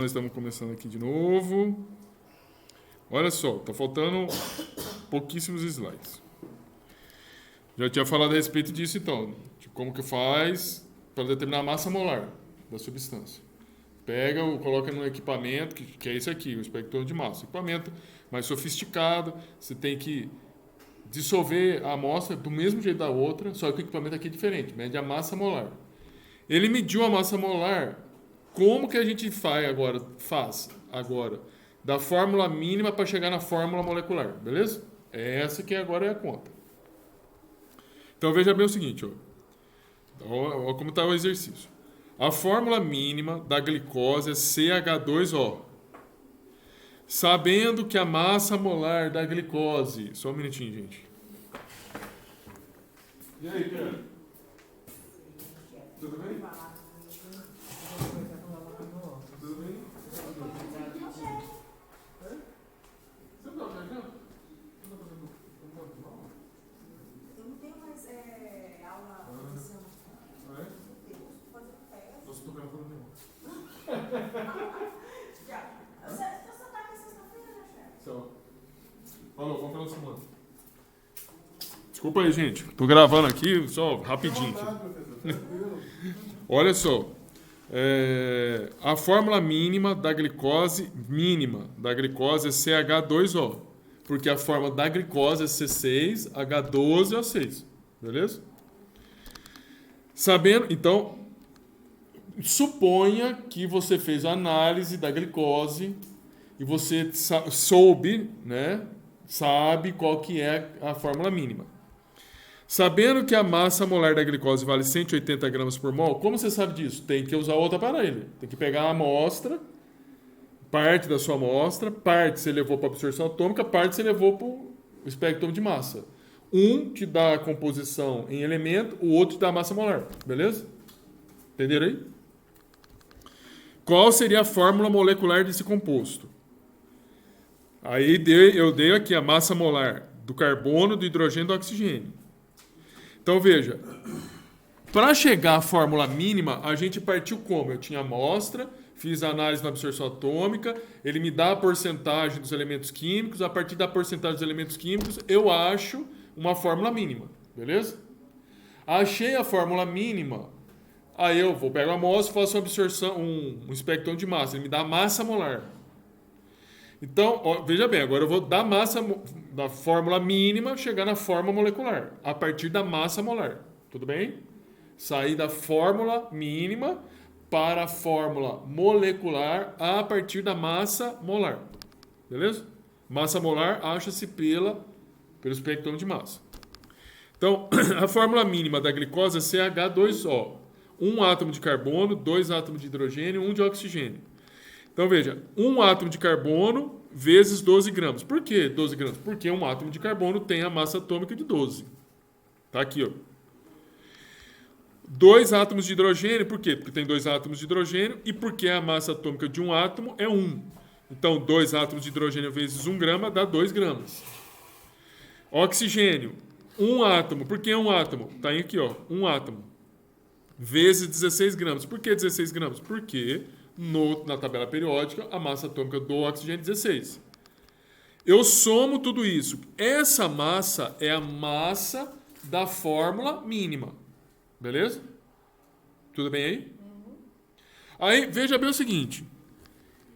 Nós estamos começando aqui de novo. Olha só, tá faltando pouquíssimos slides. Já tinha falado a respeito disso então, de como que faz para determinar a massa molar da substância. Pega, coloca num equipamento, que é esse aqui, o espectro de massa. Equipamento mais sofisticado, você tem que dissolver a amostra do mesmo jeito da outra, só que o equipamento aqui é diferente, mede a massa molar. Ele mediu a massa molar. Como que a gente faz agora? Da fórmula mínima para chegar na fórmula molecular, beleza? Essa que agora é a conta. Então veja bem o seguinte, ó como está o exercício. A fórmula mínima da glicose é CH2O. Sabendo que a massa molar da glicose... Só um minutinho, gente. E aí, Pedro? Tudo bem? Falou, vamos pela semana. Desculpa aí, gente. Tô gravando aqui, só rapidinho. Olha só. A fórmula mínima da glicose é CH2O. Porque a fórmula da glicose é C6, H12 e O6. Beleza? Sabendo, então, suponha que você fez a análise da glicose e você soube, né? Sabe qual que é a fórmula mínima. Sabendo que a massa molar da glicose vale 180 gramas por mol, como você sabe disso? Tem que usar outro aparelho. Tem que pegar a amostra, parte da sua amostra, parte você levou para a absorção atômica, parte você levou para o espectro de massa. Um te dá a composição em elemento, o outro te dá a massa molar. Beleza? Entenderam aí? Qual seria a fórmula molecular desse composto? Aí eu dei aqui a massa molar do carbono, do hidrogênio e do oxigênio. Então veja, para chegar à fórmula mínima, a gente partiu como? Eu tinha amostra, fiz a análise na absorção atômica, ele me dá a porcentagem dos elementos químicos, a partir da porcentagem dos elementos químicos, eu acho uma fórmula mínima, beleza? Achei a fórmula mínima, aí eu vou pegar a amostra, faço uma absorção, um espectrão de massa, ele me dá a massa molar. Então, veja bem, agora eu vou da massa da fórmula mínima chegar na fórmula molecular, a partir da massa molar. Tudo bem? Sair da fórmula mínima para a fórmula molecular a partir da massa molar. Beleza? Massa molar acha-se pelo espectro de massa. Então, a fórmula mínima da glicose é CH2O. 1 átomo de carbono, 2 átomos de hidrogênio, 1 de oxigênio. Então, veja, 1 átomo de carbono vezes 12 gramas. Por que 12 gramas? Porque um átomo de carbono tem a massa atômica de 12. Tá aqui, ó. 2 átomos de hidrogênio, por quê? Porque tem 2 átomos de hidrogênio e porque a massa atômica de um átomo é 1. Então, 2 átomos de hidrogênio vezes 1 grama dá 2 gramas. Oxigênio, 1 átomo. Por que 1 átomo? Tá aqui, ó, 1 átomo. Vezes 16 gramas. Por que 16 gramas? Porque na tabela periódica, a massa atômica do oxigênio é 16. Eu somo tudo isso. Essa massa é a massa da fórmula mínima. Beleza? Tudo bem aí? Aí, veja bem o seguinte.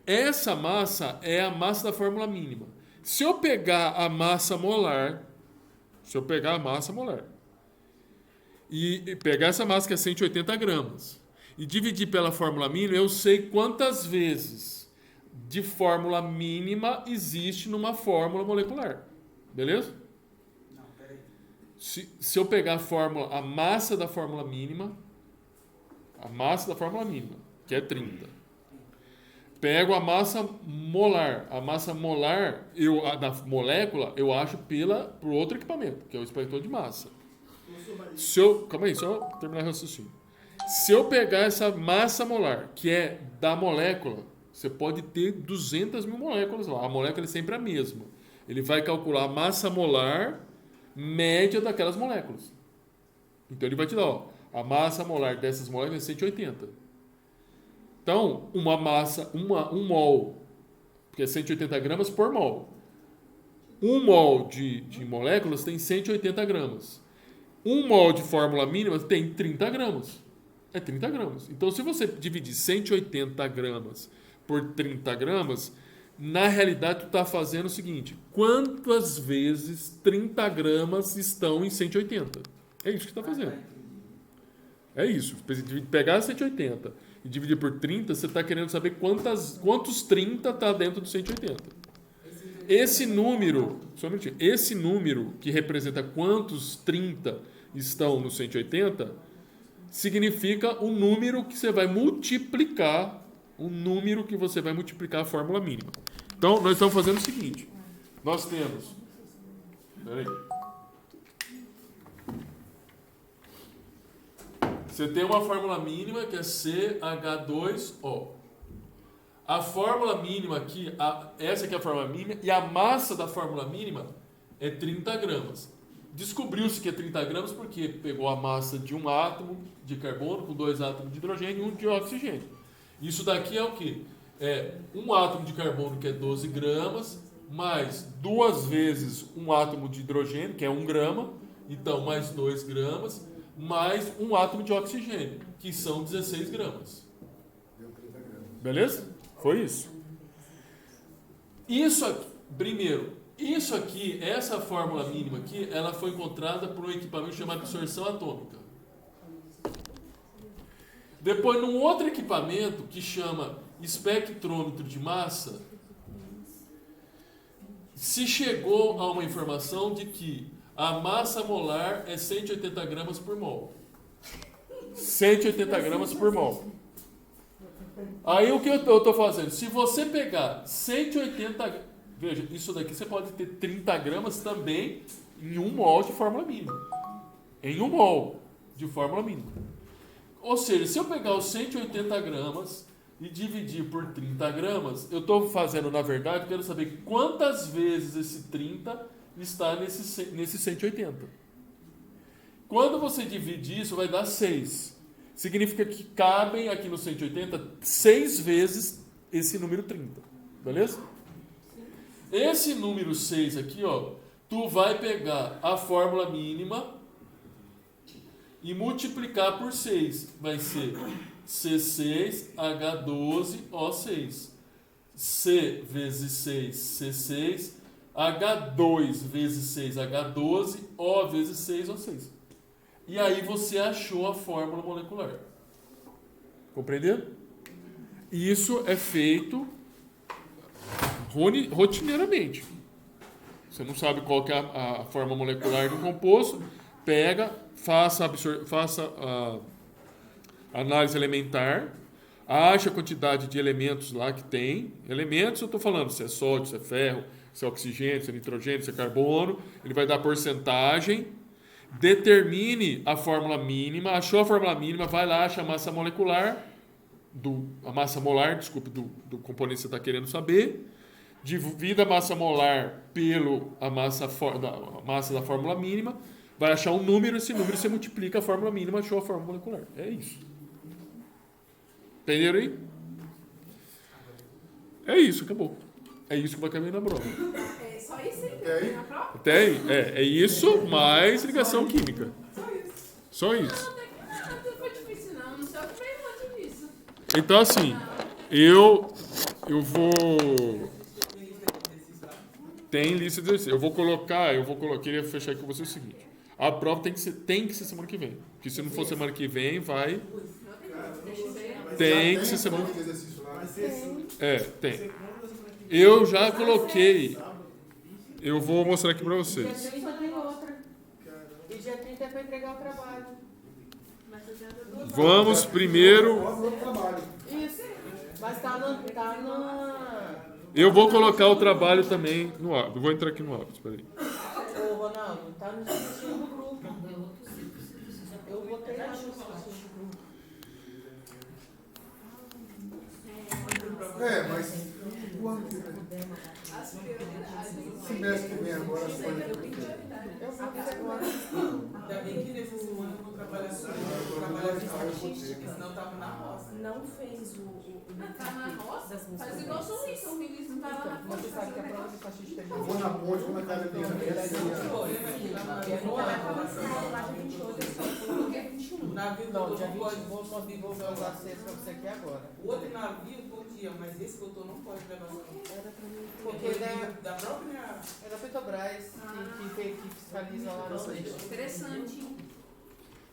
Essa massa é a massa da fórmula mínima. Se eu pegar a massa molar, e pegar essa massa que é 180 gramas, e dividir pela fórmula mínima, eu sei quantas vezes de fórmula mínima existe numa fórmula molecular. Beleza? Não, peraí. Se eu pegar a massa da fórmula mínima, que é 30. Pego a massa molar. A massa molar, da molécula, eu acho por outro equipamento, que é o espectro de massa. Calma aí, só terminar o raciocínio. Se eu pegar essa massa molar, que é da molécula, você pode ter 200 mil moléculas lá. A molécula é sempre a mesma. Ele vai calcular a massa molar média daquelas moléculas. Então ele vai te dar, a massa molar dessas moléculas é 180. Então, uma massa, um mol, que é 180 gramas por mol. Um mol de moléculas tem 180 gramas. Um mol de fórmula mínima tem 30 gramas. É 30 gramas. Então, se você dividir 180 gramas por 30 gramas, na realidade, tu está fazendo o seguinte: quantas vezes 30 gramas estão em 180? É isso que tu está fazendo. É isso. Pegar 180 e dividir por 30, você está querendo saber quantos 30 está dentro do 180. Esse número, só um minutinho, esse número que representa quantos 30 estão no 180, significa o número que você vai multiplicar, a fórmula mínima. Então, nós estamos fazendo o seguinte. Nós temos... Peraí. Você tem uma fórmula mínima que é CH2O. A fórmula mínima aqui, essa aqui é a fórmula mínima, e a massa da fórmula mínima é 30 gramas. Descobriu-se que é 30 gramas porque pegou a massa de um átomo de carbono com 2 átomos de hidrogênio e um de oxigênio. Isso daqui é o quê? É um átomo de carbono, que é 12 gramas, mais 2 vezes um átomo de hidrogênio, que é 1 grama, então mais 2 gramas, mais um átomo de oxigênio, que são 16 gramas. Beleza? Foi isso. Isso aqui, primeiro, isso aqui, essa fórmula mínima aqui, ela foi encontrada por um equipamento chamado absorção atômica. Depois, num outro equipamento que chama espectrômetro de massa, se chegou a uma informação de que a massa molar é 180 gramas por mol. 180 gramas por mol. Aí o que eu estou fazendo? Se você pegar 180... Veja, isso daqui você pode ter 30 gramas também em 1 mol de fórmula mínima. Em 1 mol de fórmula mínima. Ou seja, se eu pegar os 180 gramas e dividir por 30 gramas, eu estou fazendo, na verdade, eu quero saber quantas vezes esse 30 está nesse 180. Quando você divide isso, vai dar 6. Significa que cabem aqui no 180 6 vezes esse número 30. Beleza? Esse número 6 aqui, ó, tu vai pegar a fórmula mínima e multiplicar por 6. Vai ser C6H12O6. C vezes 6, C6. H2 vezes 6, H12. O vezes 6, O6. E aí você achou a fórmula molecular. Compreenderam? Isso é feito rotineiramente. Você não sabe qual que é a forma molecular do composto, pega, faça a análise elementar, acha a quantidade de elementos lá que tem. Elementos, eu estou falando se é sódio, se é ferro, se é oxigênio, se é nitrogênio, se é carbono. Ele vai dar porcentagem. Determine a fórmula mínima, achou a fórmula mínima, vai lá, acha a massa molecular, a massa molar, desculpe, do componente que você está querendo saber, divida a massa molar pela massa da fórmula mínima, vai achar um número, esse número você multiplica a fórmula mínima, achou a fórmula molecular. É isso. Entenderam aí? É isso, acabou. É isso que vai caber na prova. É só isso aí? Na prova? É isso mais ligação química. Só isso. Não foi difícil não, não sei o que veio muito disso. Então assim, eu vou... Tem lista de exercícios. Eu vou colocar, queria fechar aqui com você o seguinte. A prova tem que ser semana que vem. Porque se não for semana que vem, vai... Tem que ser semana que vem. Tem. Eu já coloquei. Eu vou mostrar aqui pra vocês. Dia 30 tem outra. E dia 30 é para entregar o trabalho. Vamos primeiro. Isso. Mas tá na... Eu vou colocar o trabalho também no hábito. Vou entrar aqui no hábito, espera aí. Ô, Ronaldo, tá no discussão do grupo. Eu botei lá no discussão do grupo. É, mas o ano que vem. As prioridades. Semestre que vem agora as coisas. Eu vou ver agora. Ainda bem que nessa semana eu vou trabalhar só, eu vou trabalhar de estatística, senão eu tava na roça. Não fez o Tá na roça? Faz igual o São Luís. São Luís não vai lá na Você roça. sabe que a prova de estatística é Eu vou na ponte, vou na academia. O navio Não, que dia eu 20, não pode. vou usar acesso pra você aqui agora. O outro navio podia, mas esse que eu tô não pode levar só. Era pra mim. Porque Porque ele é da própria. da Petrobras, que fiscaliza lá no site. Interessante.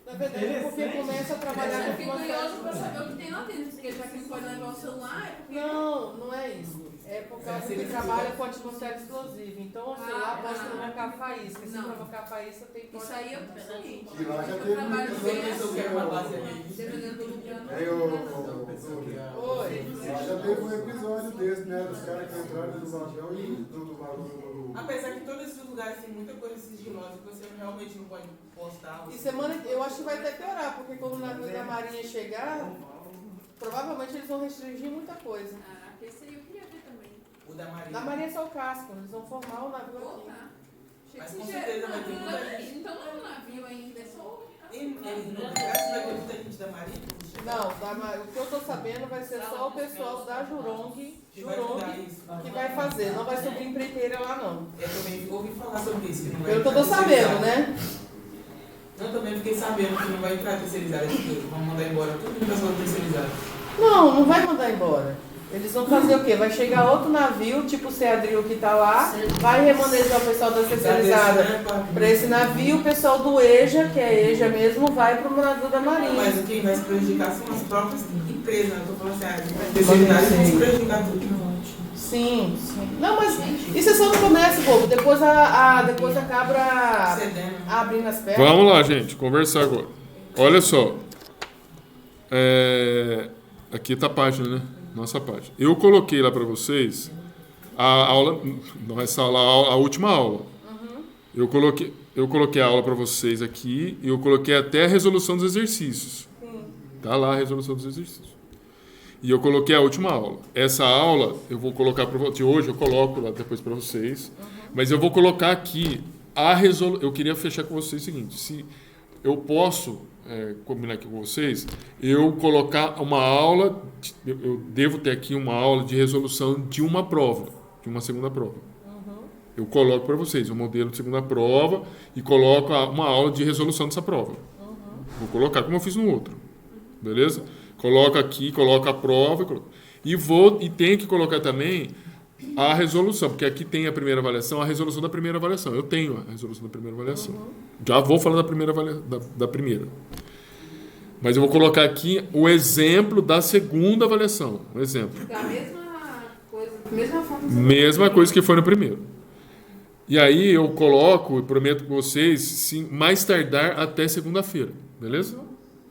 Na verdade, porque começa a trabalhar Eu com fico uma curioso pra saber o que tem lá dentro, porque já que não pode levar o celular, é porque... Não, não é isso. É por causa que trabalha com atmosfera explosiva. Então, o celular pode provocar faísca. Se Não. provocar faísca, tem que Isso aí eu sei. E lá já Eu teve trabalho muitos bem anos assim, Eu quero uma base ali. dependendo do lugar. Aí Oi. lá já teve um episódio desse, né? Dos caras que entraram no vagão e do vagão. Apesar que todos esses lugares tem muita coisa sigilosa que você realmente não pode postar. E semana, eu acho que vai até piorar, porque quando o navio da Marinha chegar, provavelmente eles vão restringir muita coisa. Ah, esse aí eu queria ver também. O da Marinha. Da Marinha é só o casco, eles vão formar o navio Vou aqui. tá. Mas com certeza vai ter muita gente. Então não é um navio ainda, é só... Eles não vai ter muita gente da Marinha quando chegar. Não, o que eu tô sabendo vai ser só o pessoal da Jurong Que vai mudar isso. que vai fazer, não vai subir empreiteira lá não. Eu também ouvi falar sobre isso. Que não vai Pelo que eu tô entrar sabendo, terceirizado. né? Eu também fiquei sabendo que não vai entrar terceirizado. Vão mandar embora tudo que pessoal terceirizado. Não, não vai mandar embora. Eles vão fazer o quê? Vai chegar outro navio, tipo o Seadril que tá lá, vai remanejar o pessoal da terceirizada para esse navio, o pessoal do EJA, que é EJA mesmo, vai para o navio da Marinha. Mas quem vai se prejudicar são as próprias empresas, né? Eu tô falando assim, a terceirizada vai se prejudicar tudo. Sim, sim. Não, mas isso é só no começo, povo. Depois depois acaba Cedendo. abrindo as pernas. Vamos lá, gente, conversar agora. Olha só. Aqui tá a página, né? Nossa página. Eu coloquei lá para vocês a aula, não essa aula, a última aula. Eu coloquei a aula para vocês aqui e eu coloquei até a resolução dos exercícios. Tá lá a resolução dos exercícios. E eu coloquei a última aula. Essa aula eu vou colocar para vocês. Hoje eu coloco lá depois para vocês. Mas eu vou colocar aqui a resolução. Eu queria fechar com vocês o seguinte: se eu posso combinar aqui com vocês, eu colocar uma aula. Eu devo ter aqui uma aula de resolução de uma prova, de uma segunda prova. Eu coloco para vocês o modelo de segunda prova e coloco uma aula de resolução dessa prova. Vou colocar como eu fiz no outro. Beleza? Coloca aqui, coloca a prova e tenho que colocar também a resolução, porque aqui tem a primeira avaliação, a resolução da primeira avaliação. Eu tenho a resolução da primeira avaliação. Já vou falar da primeira. Mas eu vou colocar aqui o exemplo da segunda avaliação. Um exemplo. Da mesma coisa, mesma forma. Mesma coisa que foi no primeiro. E aí eu coloco, e prometo com vocês, sim, mais tardar até segunda-feira. Beleza?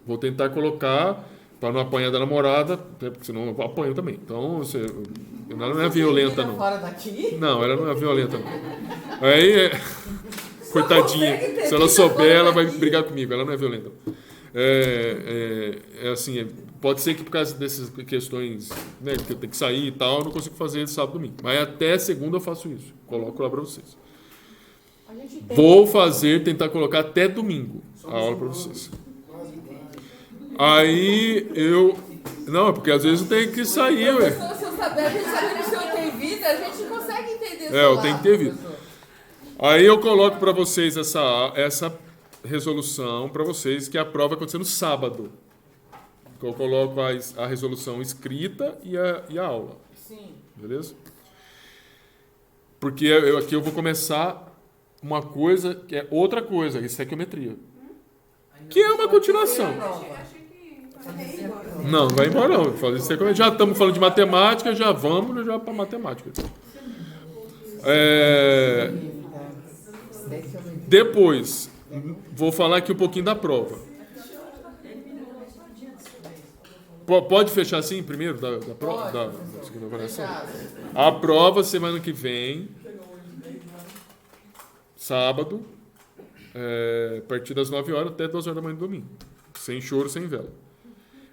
Vou tentar colocar para não apanhar da namorada, até porque senão eu apanho também. Então, ela não é violenta, não. Fora daqui? Não, ela não é violenta, não. Aí, coitadinha, se ela souber, ela vai brigar comigo. Ela não é violenta. Assim, pode ser que por causa dessas questões, né, que eu tenho que sair e tal, eu não consigo fazer sábado e domingo. Mas até segunda eu faço isso. Coloco lá para vocês. Vou tentar colocar até domingo a aula para vocês. Aí não, porque às vezes eu tenho que sair, ué. Se eu saber, a gente sabe que o senhor tem vida, a gente consegue entender. Eu tenho que ter vida. Aí eu coloco para vocês essa resolução para vocês, que a prova vai acontecer no sábado. Eu coloco a resolução escrita e a aula. Sim. Beleza? Porque aqui eu vou começar uma coisa que é outra coisa, estequiometria. Que é uma continuação. Não vai embora não. Já estamos falando de matemática, já vamos para matemática. Depois, vou falar aqui um pouquinho da prova. Pode fechar assim primeiro da segunda avaliação? A prova semana que vem, sábado, a partir das 9 horas até 2 horas da manhã do domingo. Sem choro, sem vela.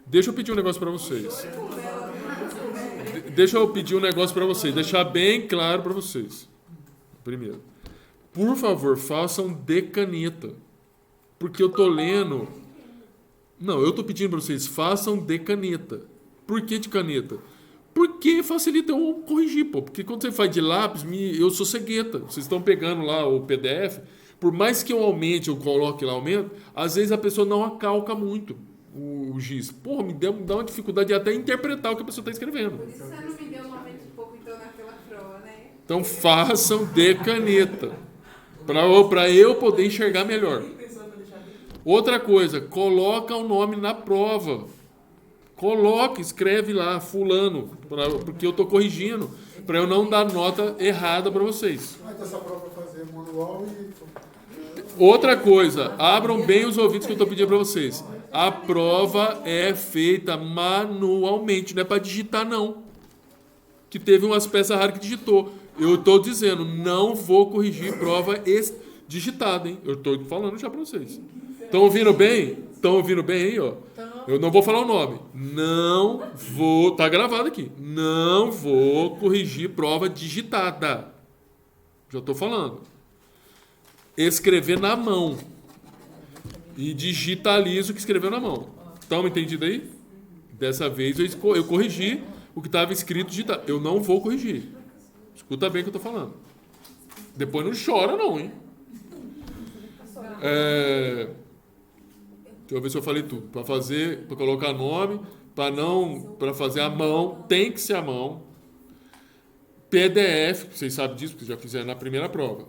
Deixa eu pedir um negócio para vocês. deixa eu pedir um negócio para vocês, deixar bem claro para vocês. Primeiro, por favor, façam de caneta. Porque eu tô lendo... Não, eu tô pedindo para vocês, façam de caneta. Por que de caneta? Porque facilita eu corrigir, pô. Porque quando você faz de lápis, eu sou cegueta. Vocês estão pegando lá o PDF, por mais que eu aumente, eu coloque lá aumento, às vezes a pessoa não acalca muito o giz. Porra, dá uma dificuldade de até interpretar o que a pessoa está escrevendo. Por isso você não me deu 90 e pouco então naquela prova, né? Então façam de caneta. Para eu poder enxergar melhor. Outra coisa, coloca o nome na prova. Coloca, escreve lá, fulano, porque eu estou corrigindo, para eu não dar nota errada para vocês. Mas essa prova vai fazer manual e... Outra coisa, abram bem os ouvidos que eu estou pedindo para vocês. A prova é feita manualmente, não é para digitar não. Que teve umas peças raras que digitou. Eu estou dizendo, não vou corrigir prova digitada, hein? Eu estou falando já para vocês. Estão ouvindo bem? Estão ouvindo bem aí, ó? Eu não vou falar o nome. Não vou... Tá gravado aqui. Não vou corrigir prova digitada. Já estou falando. Escrever na mão. E digitalizo o que escreveu na mão. Estão me entendido aí? Dessa vez eu corrigi o que estava escrito digitado. Eu não vou corrigir. Escuta bem o que eu estou falando. Depois não chora não, hein? Deixa eu ver se eu falei tudo. Para colocar nome, para fazer a mão, tem que ser a mão. PDF, vocês sabem disso, porque já fizeram na primeira prova.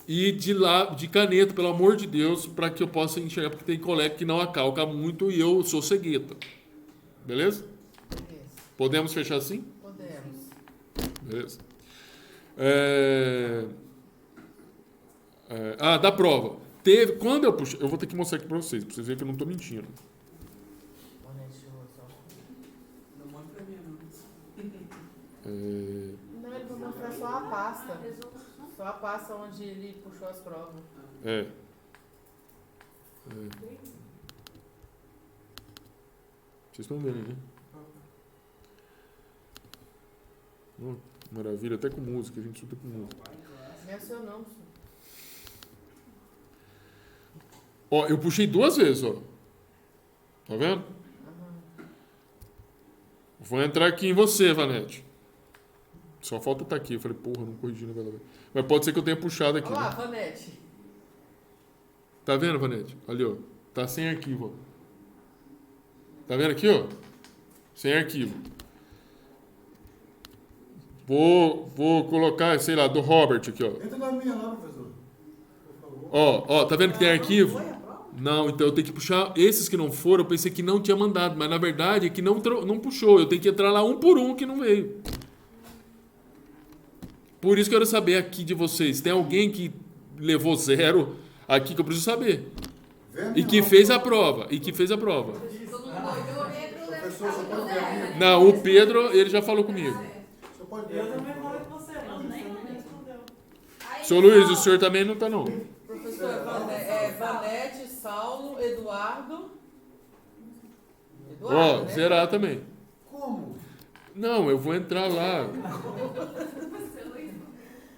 E de caneta, pelo amor de Deus, para que eu possa enxergar, porque tem colega que não acalca muito e eu sou cegueta. Beleza? Podemos fechar assim? Podemos. Beleza. Da prova. Quando eu puxei... Eu vou ter que mostrar aqui para vocês verem que eu não estou mentindo. Não manda pra mim, não. Não, ele vai mostrar só a pasta. Só a pasta onde ele puxou as provas. Vocês estão vendo, né? Maravilha, até com música, a gente estuda com música. Não é seu não, senhor. Ó, eu puxei 2 vezes, ó. Tá vendo? Vou entrar aqui em você, Vanete. Só falta estar aqui. Eu falei, porra, não corrigi naquela vez. Mas pode ser que eu tenha puxado aqui. Olha lá, né? Vanete. Tá vendo, Vanete? Ali, ó. Tá sem arquivo, ó. Tá vendo aqui, ó? Sem arquivo. Vou colocar, sei lá, do Robert aqui, ó. Entra na minha lá, professor. Ó, tá vendo que tem arquivo? Não, então eu tenho que puxar. Esses que não foram, eu pensei que não tinha mandado, mas na verdade é que não puxou. Eu tenho que entrar lá um por um que não veio. Por isso que eu quero saber aqui de vocês. Tem alguém que levou 0 aqui que eu preciso saber. E que fez a prova. Todo mundo olhou, Professor, você pode ver aqui? Não, o Pedro, ele já falou comigo. Você pode ver Eu aqui? também falei com você, mas você não respondeu. Seu Luiz, o senhor também não tá, não. Professor, Vanete, Saulo, Eduardo. Ó, né? zerar também. Como? Não, eu vou entrar lá.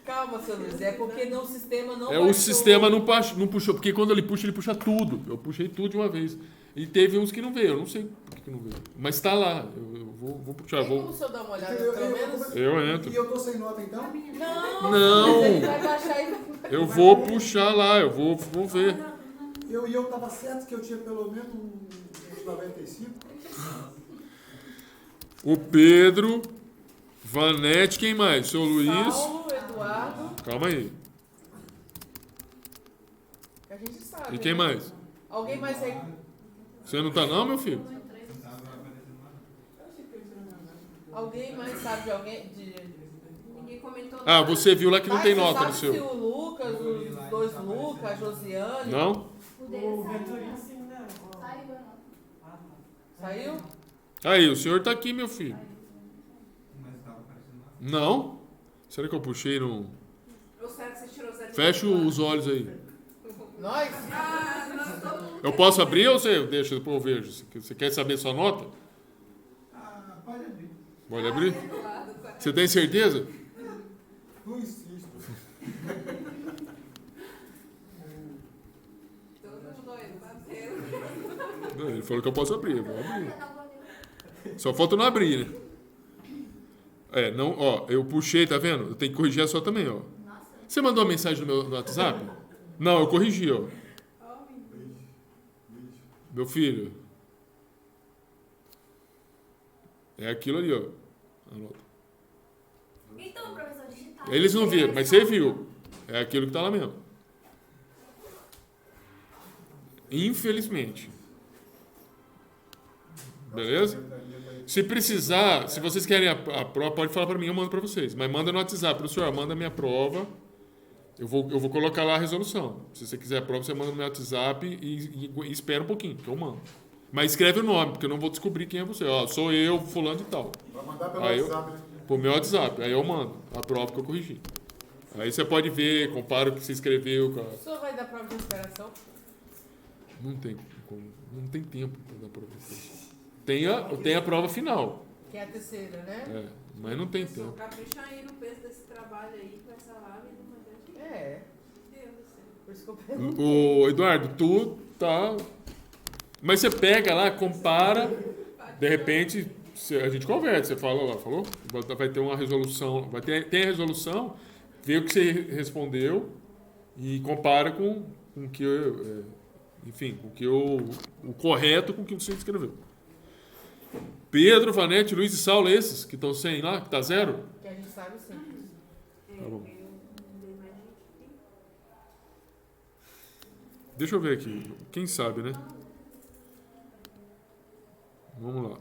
Calma, seu Luiz, é porque o sistema não O baixou. sistema não puxou, porque quando ele puxa tudo. Eu puxei tudo de uma vez. E teve uns que não veio, eu não sei por que não veio. Mas tá lá, eu vou puxar. Tem como o senhor dar uma olhada, pelo menos? Eu entro. E eu tô sem nota então? Não. Ele vai baixar e... Eu vou puxar lá, eu vou ver. Eu tava certo que eu tinha pelo menos uns 95. O Pedro, Vanete, quem mais? Seu Luiz. Saulo, Eduardo. Calma aí. A gente sabe. E quem né? mais? Alguém mais aí? Você não tá não, meu filho? Alguém mais sabe de alguém? Ninguém comentou Ah, nada. você viu lá que não tem Você nota sabe no se seu. o Lucas, os 2 Lucas, a Josiane... Não? O Venturinho sim, né? Saiu? Aí, o senhor tá aqui, meu filho. Não? Será que eu puxei no... Ou será que você tirou 0? Fecha os olhos aí. Nós? Não, todo mundo. Eu posso abrir ou você deixa, depois eu vejo? Você quer saber sua nota? Pode abrir. Pode abrir? Do lado, Você tem certeza? Não insisto. Todo mundo olhando pra tela. Não, ele falou que eu posso abrir, eu vou abrir. Só falta não abrir, né? Não, ó, eu puxei, tá vendo? Eu tenho que corrigir a sua também, ó. Você mandou uma mensagem no WhatsApp? Não, eu corrigi, ó. Meu filho. É aquilo ali, ó. Anota. Então, professor digital. Eles não viram, mas você viu. É aquilo que tá lá mesmo. Infelizmente. Beleza? Se precisar, se vocês querem a prova, pode falar para mim, eu mando para vocês. Mas manda no WhatsApp, professor, manda a minha prova. Eu vou colocar lá a resolução. Se você quiser a prova, você manda no meu WhatsApp e espera um pouquinho, que eu mando. Mas escreve o nome, porque eu não vou descobrir quem é você. Ó, sou eu, fulano e tal. Vai mandar pelo Aí WhatsApp, né? pro meu WhatsApp. Aí eu mando a prova que eu corrigi. Aí você pode ver, compara o que você escreveu com a... O senhor vai dar prova de recuperação? Não tem tempo para dar prova. Tem a prova final. Que é a terceira, né? Mas não tem Só tempo. capricha aí no peso desse trabalho aí, com essa lábia e não manda aqui. É. Deus do céu. Por isso que eu pergunto. Ô, Eduardo, tu tá... Mas você pega lá, compara, de repente a gente conversa. Você fala lá, falou? Vai ter uma resolução, tem a resolução, vê o que você respondeu e compara com o que o correto com o que você escreveu. Pedro, Vanete, Luiz e Saulo, esses que estão sem lá, que tá zero? Que a gente sabe sim. Tá bom. Eu não dei mais gente aqui. Deixa eu ver aqui. Quem sabe, né? Vamos lá.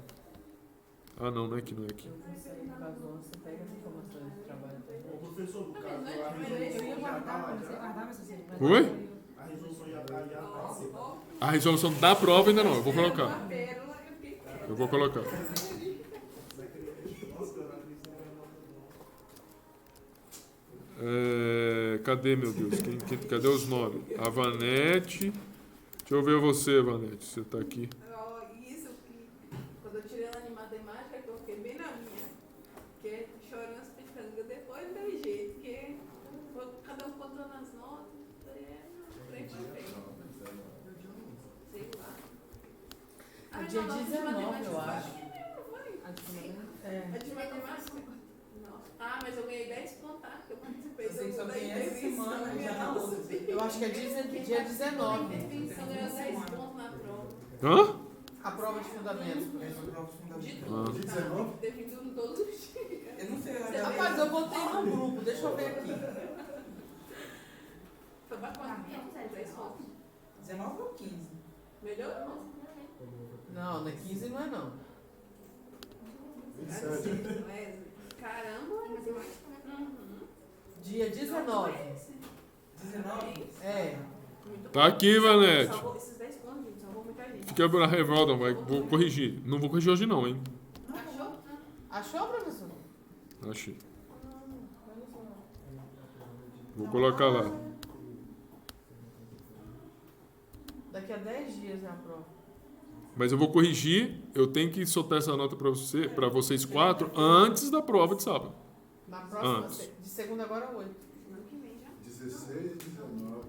Ah, não é aqui, não é aqui. Você pega as informações do trabalho. Ô, professor, no caso, Mas a antes, resolução já tá lá, já. Oi? A resolução já tá. A resolução da prova ainda não, eu vou colocar. Uma pérola que eu fiquei Eu vou colocar. Cadê, meu Deus? Cadê os nomes? A Vanete. Deixa eu ver você, Vanete. Você tá aqui. Ó, isso que quando eu tirei ela de matemática, que eu fiquei bem na minha. Porque chorando as pitangas depois não teve jeito, porque cada um contando as notas, não, trem foi feio. Sei lá. É dia 19, eu acho. A de matemática? Nossa. Ah, mas eu ganhei 10 pontos, tá? Eu participei Eu sei que só da tem essa entrevista, semana, minha já na nossa, outra. Eu acho que é dia 19. Intervenção ganhou 10 pontos na prova. Hã? A prova de fundamento. Essa prova fundamental. De tudo, De tá? 19? Teve tudo todos os dias. Eu não sei, Rapaz, eu botei no grupo, deixa eu ver aqui. Foi bacana. 10 pontos. 19 ou 15? Melhorou. Não, não é 15 não é não. 27. Caramba, uhum. Dia 19. 19? É. Muito Tá bom. aqui, Vanete. Salvou esses 10 pontos, gente. Salvou muita gente. Fica na revolta, vou corrigir. Não vou corrigir hoje não, hein? Achou? Achou, professor? Achei. Vou colocar lá. Daqui a 10 dias é a prova. Mas eu vou corrigir, eu tenho que soltar essa nota para vocês 4 antes da prova de sábado. Na próxima, Antes. de segunda agora 8. Semana que vem já. 16 e 19.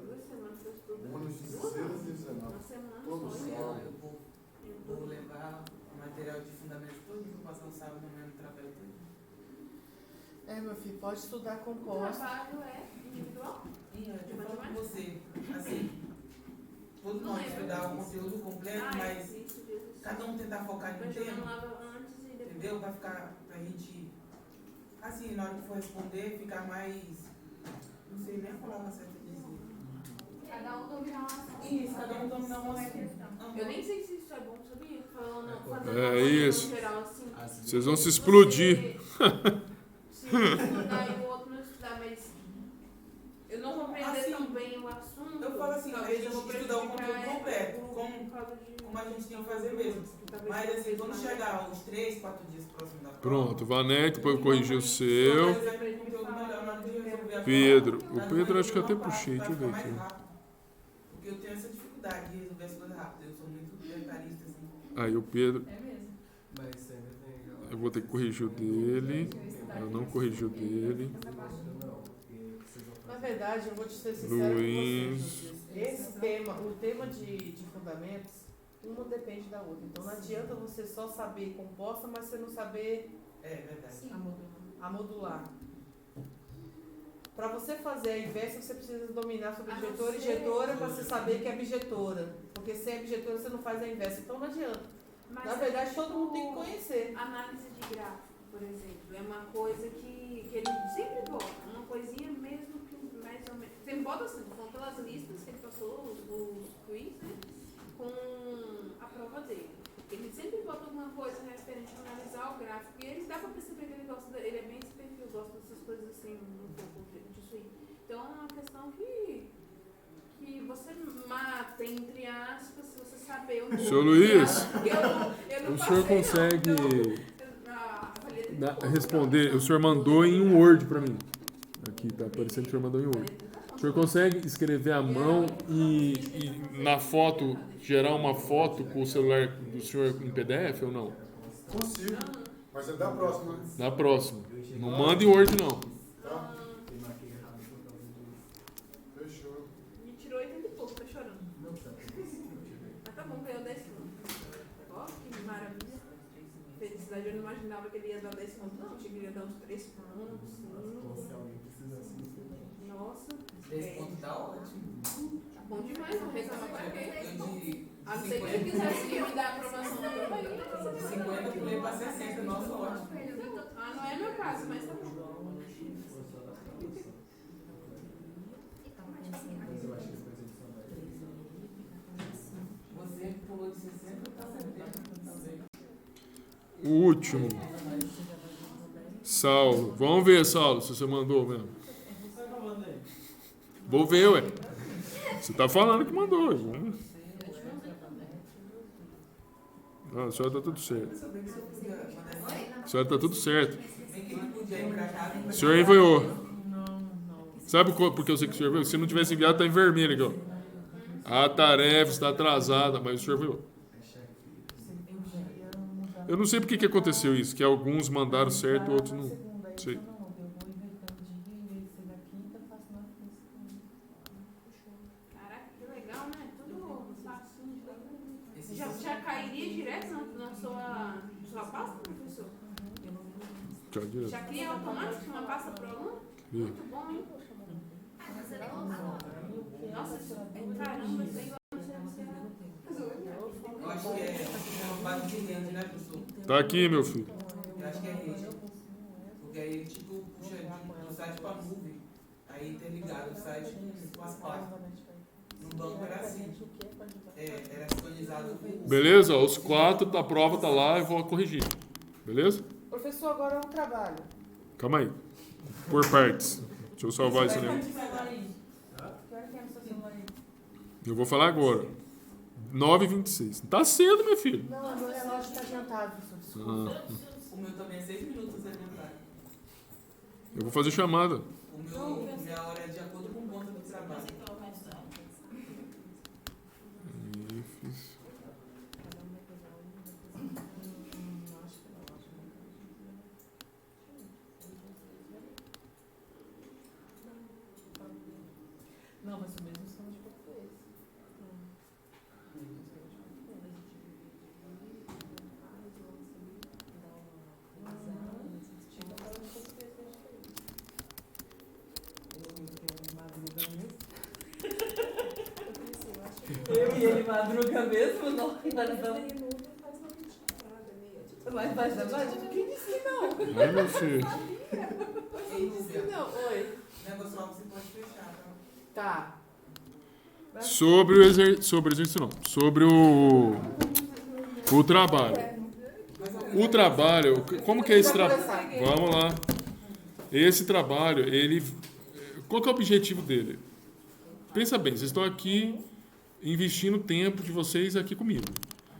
2 semanas que eu estudo. Bônus 16 e 19. Uma semana Todo só. sábado. Eu vou levar o material de fundamento todo que eu passar no sábado no mesmo trabalho todo. É, meu filho, pode estudar O composto. trabalho é individual? E eu De tô falando com matemática? você, assim, todos Não nós lembro. estudar o conteúdo completo, Ah, mas isso, Jesus. cada um tentar focar em um Vai jogando tema, lá antes e depois. entendeu? Vai ficar pra gente, assim, na hora que for responder, ficar mais, não sei nem a palavra certa de dizer. Cada um dominar um assunto. Isso, cada um dominar um assunto. Eu nem sei se isso é bom, sabia? Fazendo É uma isso. no geral, assim. Vocês vão se explodir. Se um estudar e o outro não estudar, mas eu não compreender Assim, tão bem o assunto. eu falo assim, talvez a eu gente vou estudar o prejudicar conteúdo completo, por causa de- como a gente tem que fazer mesmo. talvez Mas assim, eu quando seja chegar aos 3, 4 dias próximo da prova, Pronto, Vanete, depois eu corrigi o seu. vai fazer um conteúdo melhor na hora de resolver a Pedro. prova. O Pedro acho que eu até Não vai, puxei, vai deixa eu ver ficar aqui. mais rápido. Porque eu tenho essa dificuldade de resolver as coisas rápido. Eu sou muito detalhista, assim. Aí o Pedro. É mesmo. Mas ainda tem. Eu vou ter que corrigir o dele. Eu não corrigi o dele. Na verdade, eu vou te ser sincero Luiz. com vocês. Esse tema, o tema de fundamentos, uma depende da outra. Então não adianta você só saber composta, mas você não saber É verdade. a modular. Para você fazer a inversa, você precisa dominar sobre objetor e jetora para você saber que é objetora. Porque sem objetora você não faz a inversa. Então não adianta. Mas Na verdade, todo mundo tem que conhecer. análise de gráfico, por exemplo, é uma coisa que ele sempre bota. Uma coisinha mesmo que mais ou menos. Sempre bota assim, vão pelas listas que ele passou, os quiz, né? Com a prova dele. Ele sempre bota alguma coisa referente a analisar o gráfico. E ele dá pra perceber que ele gosta, ele é bem esse perfil, gosta dessas coisas assim, um pouco disso aí. Então é uma questão que você mata, entre aspas, se você saber o Senhor Luiz, eu não o senhor passei, consegue não. responder? O senhor mandou em um Word para mim. Aqui tá aparecendo que o senhor mandou em Word. O senhor consegue escrever à mão e na foto, gerar uma foto com o celular do senhor em PDF ou não? Consigo. Mas é da próxima, né? Na próxima. Não manda em Word, não. Tá? Fechou. Me tirou 80 e pouco, tá chorando. Mas tá bom, ganhou 10 pontos. Ó, que maravilha. Felicidade, eu não imaginava que ele ia dar 10 pontos, não. Achei que ele ia dar uns 3 pontos, 5. Nossa. 10 pontos tá ótimo. Tá bom demais, não reclama pra quê? Eu de A não ser que ele quisesse me dar a aprovação da prova aí. 50 pulei pra 60, nossa, ótimo. Ah, não é meu caso, mas tá bom. Você pulou de 60 pra 70 também. O último. Saulo. Vamos ver, Saulo, se você mandou mesmo. Vou ver, ué. Você tá falando que mandou. Vamos. Não, a senhora tá tudo certo. A senhora tá tudo certo. O senhor enviou. Sabe por que eu sei que o senhor enviou? Se não tivesse enviado, tá em vermelho aqui, ó. A tarefa está atrasada, mas o senhor enviou. Eu não sei por que aconteceu isso, que alguns mandaram certo e outros não. Sei. Caraca, que legal, né? Tudo facinho de ler. Já cairia direto na sua pasta, professor? Tchau, direto. Já cria automático uma pasta para o aluno? Muito bom, hein? Nossa, caramba, isso aí vai ser. Eu acho que é uma base de rede, né, professor? Tá aqui, meu filho. Eu acho que é rede. Porque aí ele, tipo, puxa do site pra nuvem. Aí interligado o site com as placas. No banco era assim. Era sincronizado com... Beleza? Ó, os 4 da prova tá lá, eu vou corrigir. Beleza? Professor, agora é um trabalho. Calma aí. Por partes. Deixa eu salvar isso ali. Eu vou falar agora. 9h26. Tá cedo, meu filho. Não, meu relógio está adiantado, professor. O meu também é 6 minutos adiantado. Eu vou fazer chamada. Minha hora é de acordo com o ponto do trabalho. Não, mas o mesmo são de português. Eu e ele madruga mesmo, não? Mas vai dar mais? Quem disse que não? Ai, meu filho. Quem disse? Não, oi. Negócio lá você pode fechar, Tá. Sobre o exercício, não. Sobre o trabalho. O trabalho, como que é esse trabalho? Vamos lá. Esse trabalho, ele... Qual que é o objetivo dele? Pensa bem, vocês estão aqui investindo tempo de vocês aqui comigo.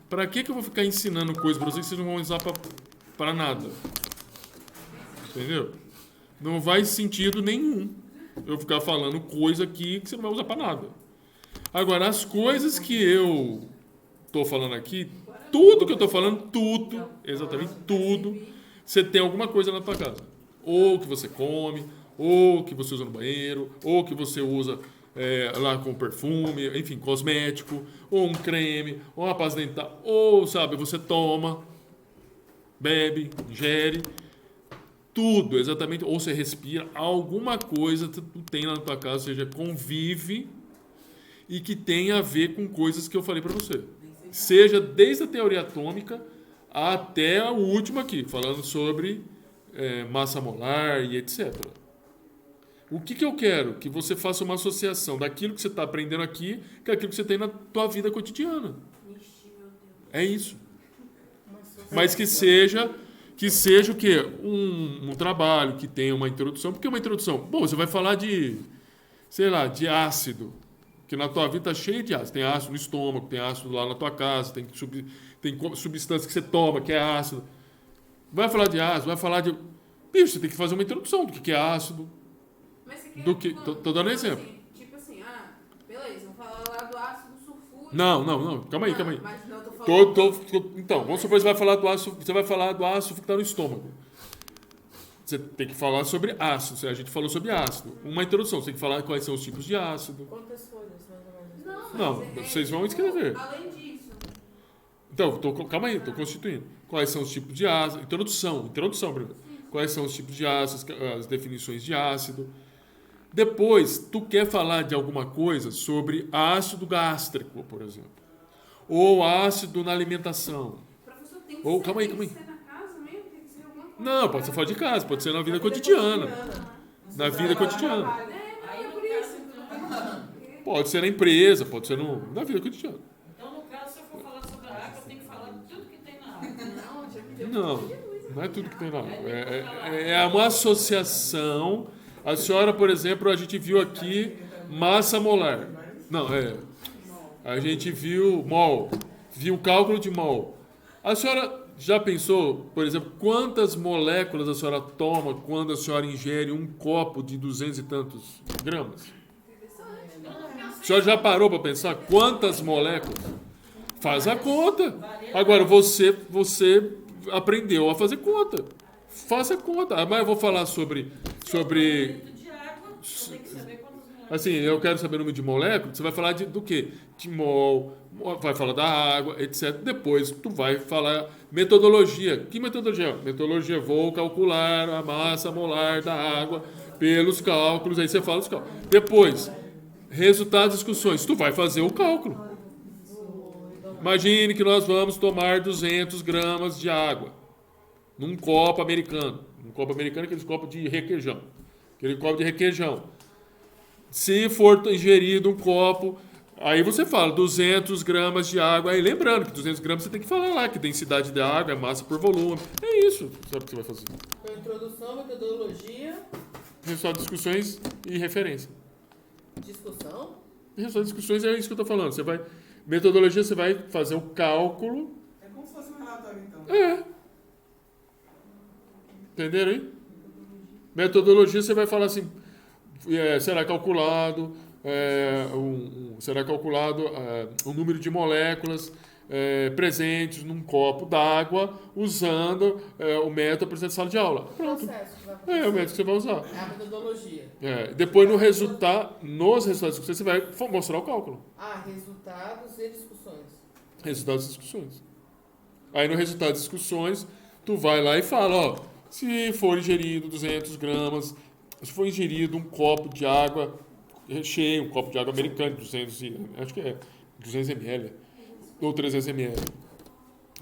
Para que eu vou ficar ensinando coisas para vocês que vocês não vão usar para nada? Entendeu? Não faz sentido nenhum eu ficar falando coisa aqui que você não vai usar para nada. Agora, as coisas que eu tô falando aqui, tudo que eu tô falando, tudo, exatamente tudo, você tem alguma coisa na tua casa. Ou que você come, ou que você usa no banheiro, ou que você usa lá com perfume, enfim, cosmético, ou um creme, ou uma pasta dental, ou, sabe, você toma, bebe, ingere, tudo, exatamente, ou você respira, alguma coisa tu tem na tua casa, ou seja, convive e que tem a ver com coisas que eu falei para você. Seja desde a teoria atômica até o último aqui, falando sobre massa molar e etc. O que eu quero? Que você faça uma associação daquilo que você está aprendendo aqui com aquilo que você tem na tua vida cotidiana. É isso. Mas que seja o quê? Um trabalho que tenha uma introdução. Por que uma introdução? Bom, você vai falar de, sei lá, de ácido. Que na tua vida está cheio de ácido. Tem ácido no estômago, tem ácido lá na tua casa, tem substância que você toma, que é ácido. Vai falar de ácido, vai falar de... Bicho, você tem que fazer uma introdução do que é ácido. Mas você quer Do que... Tô dando exemplo. Tipo assim, beleza, vamos falar lá do ácido sulfúrico. Não. Calma aí. Mas não, tô falando... Então, vamos supor que você vai falar do ácido, que está no estômago. Você tem que falar sobre ácido. A gente falou sobre ácido. Uma introdução, você tem que falar quais são os tipos de ácido. Quantas folhas, mais ou menos? Não, vocês vão escrever. Além disso. Então, calma aí, estou constituindo. Quais são os tipos de ácido? Introdução primeiro. Quais são os tipos de ácido, as definições de ácido. Depois, tu quer falar de alguma coisa sobre ácido gástrico, por exemplo. Ou ácido na alimentação. Professor, tem Ou, calma aí. ser na casa mesmo? Tem que ser alguma coisa. Não, pode ser fora de casa, pode ser na vida cotidiana. Na vida cotidiana. É por isso. Pode ser na empresa, pode ser na vida cotidiana. Então, no caso, se eu for falar sobre a água, eu tenho que falar de tudo que tem na água. Não, já me deu Não é tudo que tem lá. É uma associação. A senhora, por exemplo, a gente viu aqui massa molar. Não, a gente viu mol. Viu cálculo de mol. A senhora já pensou, por exemplo, quantas moléculas a senhora toma quando a senhora ingere um copo de 200 e tantos gramas? A senhora já parou para pensar quantas moléculas? Faz a conta. Agora, você aprendeu a fazer conta. Faça a conta. Mas eu vou falar sobre De água, eu tenho que saber quantas moléculas. assim, eu quero saber o número de moléculas, você vai falar do quê? De mol, vai falar da água, etc. Depois tu vai falar metodologia. Que metodologia? Metodologia, vou calcular a massa molar da água pelos cálculos, aí você fala os cálculos. Depois, resultados das discussões, tu vai fazer o cálculo. Imagine que nós vamos tomar 200 gramas de água num copo americano. Um copo americano é aqueles copos de requeijão. Aquele copo de requeijão. Se for ingerido um copo, aí você fala 200 gramas de água. Aí lembrando que 200 gramas você tem que falar lá, que densidade de água é massa por volume. É isso, sabe o que você vai fazer. Introdução, metodologia, Resultado de discussões e referência. discussão. Resultado de discussões é isso que eu estou falando. Metodologia, você vai fazer o cálculo. É como se fosse um relatório, então. Entenderam aí? Metodologia, você vai falar assim, será calculado o número de moléculas presentes num copo d'água usando o método apresentado em sala de aula. Pronto. Processo que vai É o método que você vai usar. É a metodologia. Depois, nos resultados que você vai mostrar o cálculo. Resultados e discussões. Resultados das discussões. Aí, no resultado das discussões, tu vai lá e fala, ó, se for ingerido 200 gramas, se for ingerido um copo de água cheio, um copo de água americana, 200 ml, ou 300 ml,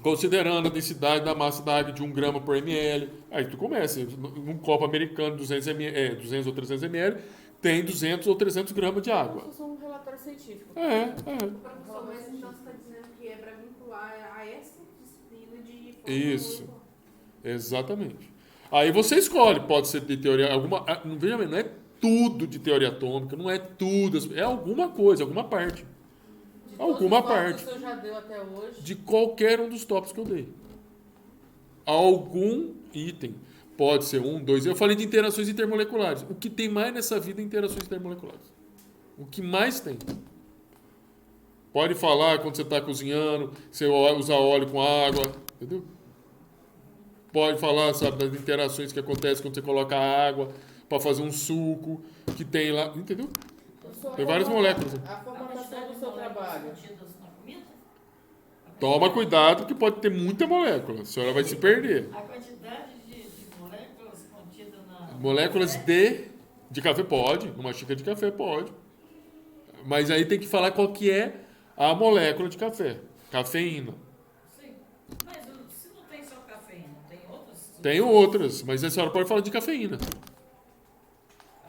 considerando a densidade da massa da água de 1 grama por ml, aí tu começa, num copo americano, 200 ou 300 ml, tem 200 ou 300 gramas de água. Isso é um relatório científico. Professor, mas então você está dizendo que é para vincular a essa disciplina de... Isso, exatamente. Aí você escolhe, pode ser de teoria, veja bem, não é tudo de teoria atômica, não é tudo, é alguma coisa, alguma parte. Alguma parte. Que o senhor já deu até hoje. De qualquer um dos tópicos que eu dei. Algum item. Pode ser 1, 2. Eu falei de interações intermoleculares. O que tem mais nessa vida é interações intermoleculares. O que mais tem. Pode falar quando você está cozinhando, você usa óleo com água, entendeu? pode falar, sabe, das interações que acontecem quando você coloca água para fazer um suco, que tem lá, entendeu? Tem várias moléculas. A formatação do seu trabalho. Contidas na comida? Toma cuidado que pode ter muita molécula, a senhora vai se perder. A quantidade de moléculas contidas na... Moléculas de café pode, numa xícara de café pode. Mas aí tem que falar qual que é a molécula de café. Cafeína. Sim. Mas se não tem só cafeína, tem outras? Tem outras, mas a senhora pode falar de cafeína.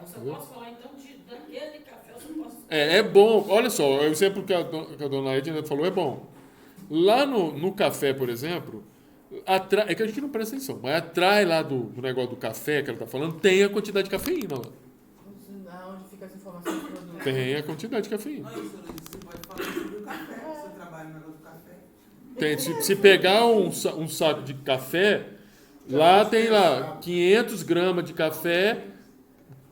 Eu só posso falar então daquele café, eu só posso... É bom, olha só, o exemplo que a dona Edna falou é bom. Lá no café, por exemplo, é que a gente não presta atenção, mas atrás lá do negócio do café que ela está falando, tem a quantidade de cafeína lá. Onde fica as informações do produto? Tem a quantidade de cafeína. Não, você pode falar sobre o café, o seu trabalho no negócio do café. Tem, se pegar um saco de café, lá tem lá 500 gramas de café,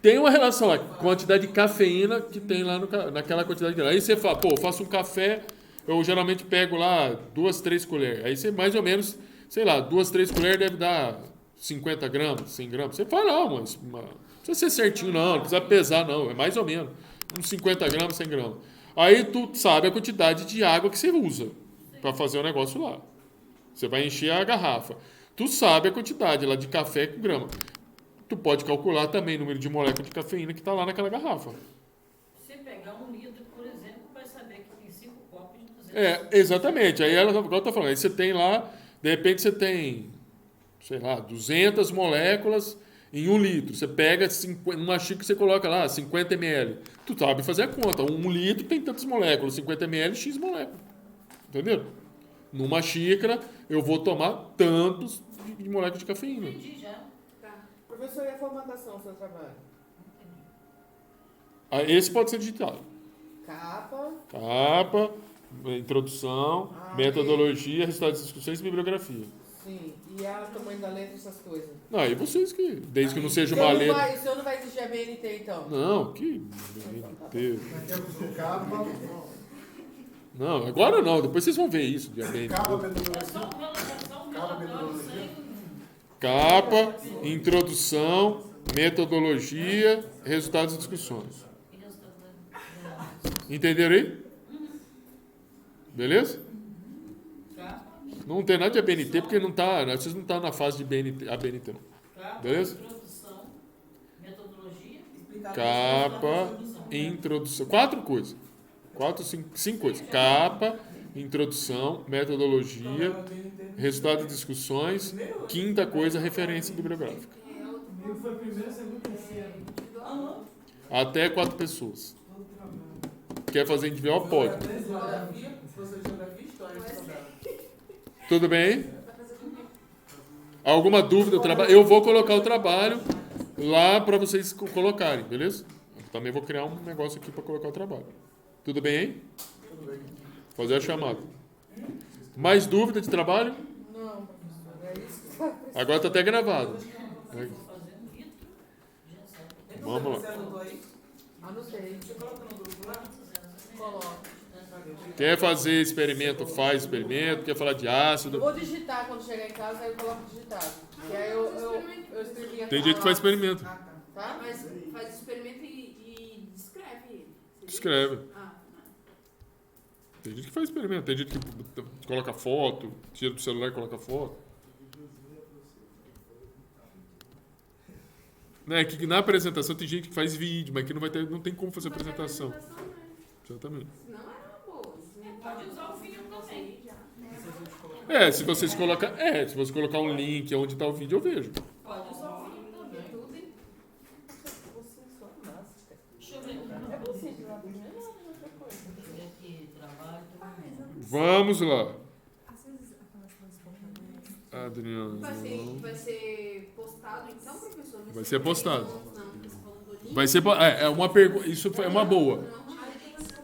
tem uma relação lá, quantidade de cafeína que tem lá naquela quantidade de grama. Aí você fala, pô, eu faço um café, eu geralmente pego lá 2, 3 colheres. Aí você mais ou menos, sei lá, 2, 3 colheres deve dar 50 gramas, 100 gramas. Você fala, não, mas não precisa ser certinho não precisa pesar não, é mais ou menos uns 50 gramas, 100 gramas. Aí tu sabe a quantidade de água que você usa para fazer o negócio lá. Você vai encher a garrafa. Tu sabe a quantidade lá de café com grama. Tu pode calcular também o número de moléculas de cafeína que está lá naquela garrafa. Se pegar 1 litro, por exemplo, vai saber que tem 5 copos de 200. Exatamente. Aí ela está falando, aí você tem lá, de repente você tem, sei lá, 200 moléculas em 1 litro. Você pega uma xícara e você coloca lá 50 ml. Tu sabe fazer a conta. 1 litro tem tantas moléculas, 50 ml, X moléculas. Entendeu? Numa xícara eu vou tomar tantos de moléculas de cafeína. Entendi já. Professor, e a formatação do seu trabalho? Esse pode ser digitado. Capa. Introdução, metodologia, resultados de discussões e bibliografia. Sim. E o tamanho da letra, essas coisas? Não, aí vocês que, desde que não seja uma letra... O senhor não vai exigir a BNT, então? Não, que BNT. Temos capa, Não, agora não, depois vocês vão ver isso de BNT. capa, É metodologia. só um relatório sem... Capa, introdução, metodologia, resultados e discussões. Entenderam aí? Beleza? Não tem nada de ABNT, porque não tá, vocês não estão na fase de BNT, ABNT, não. Beleza? Introdução, metodologia... Capa, introdução. 4 coisas. 5 coisas. Capa, introdução, metodologia, resultado de discussões, 5ª coisa, referência bibliográfica. Foi primeiro, segundo, terceiro. Até 4 pessoas. Quer fazer individual? Pode. Geografia, professor de geografia e história. Tudo bem? Alguma dúvida? Eu vou colocar o trabalho lá para vocês colocarem, beleza? Eu também vou criar um negócio aqui para colocar o trabalho. Tudo bem, hein? Tudo bem. Fazer a chamada. Mais dúvida de trabalho? Não, professor. É isso que está precisando. Agora está até gravado. Vamos lá. Você anotou aí? Anotei. Você coloca no grupo lá? Coloco. Quer fazer experimento, faz experimento. Quer falar de ácido. Vou digitar quando chegar em casa, aí eu coloco digitado. Que aí eu escrevi aqui. Tem gente que faz experimento. Tá? Mas faz experimento e descreve ele. Escreve. Ah, Tem gente que faz experimento. Tem gente que coloca foto, tira do celular e coloca foto. Né? Que na apresentação tem gente que faz vídeo, mas que não tem como fazer apresentação. Exatamente. Senão era uma boa. Pode usar o vídeo também. Se você colocar um link onde está o vídeo, eu vejo. Pode usar o vídeo também. Tudo em Deixa eu ver. É possível lá primeiro ou outra coisa? Deixa eu ver aqui, trabalho. Vamos lá. Adriano. vai ser postado então, professor? Vai ser postado. Não, você falou do link. Vai ser uma pergunta. Isso é uma boa.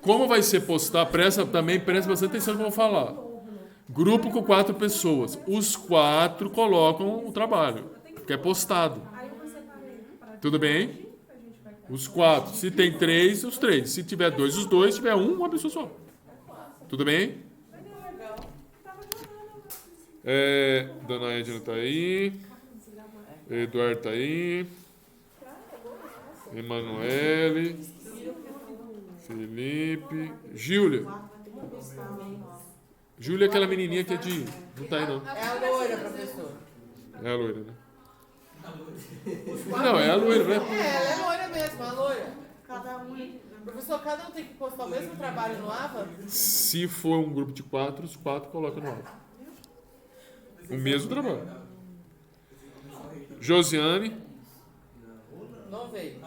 Como vai ser postado? Presta bastante atenção no que eu vou falar. Grupo com 4 pessoas. Os 4 colocam o trabalho, que é postado. Tudo bem? Os 4. Se tem 3, os 3. Se tiver 2, os 2. Se tiver 1, uma pessoa só. Tudo bem? Dona Edna tá aí. Eduardo tá aí. Emanuele. Felipe. Júlia. Júlia é aquela menininha que é de... Não tá aí, não. É a loira, professor. É a loira, né? Não, é a loira, né? Ela é loira mesmo, a loira. Professor, cada um tem que postar o mesmo trabalho no AVA? Se for um grupo de 4, os 4 colocam no AVA. O mesmo trabalho. Josiane. Não veio.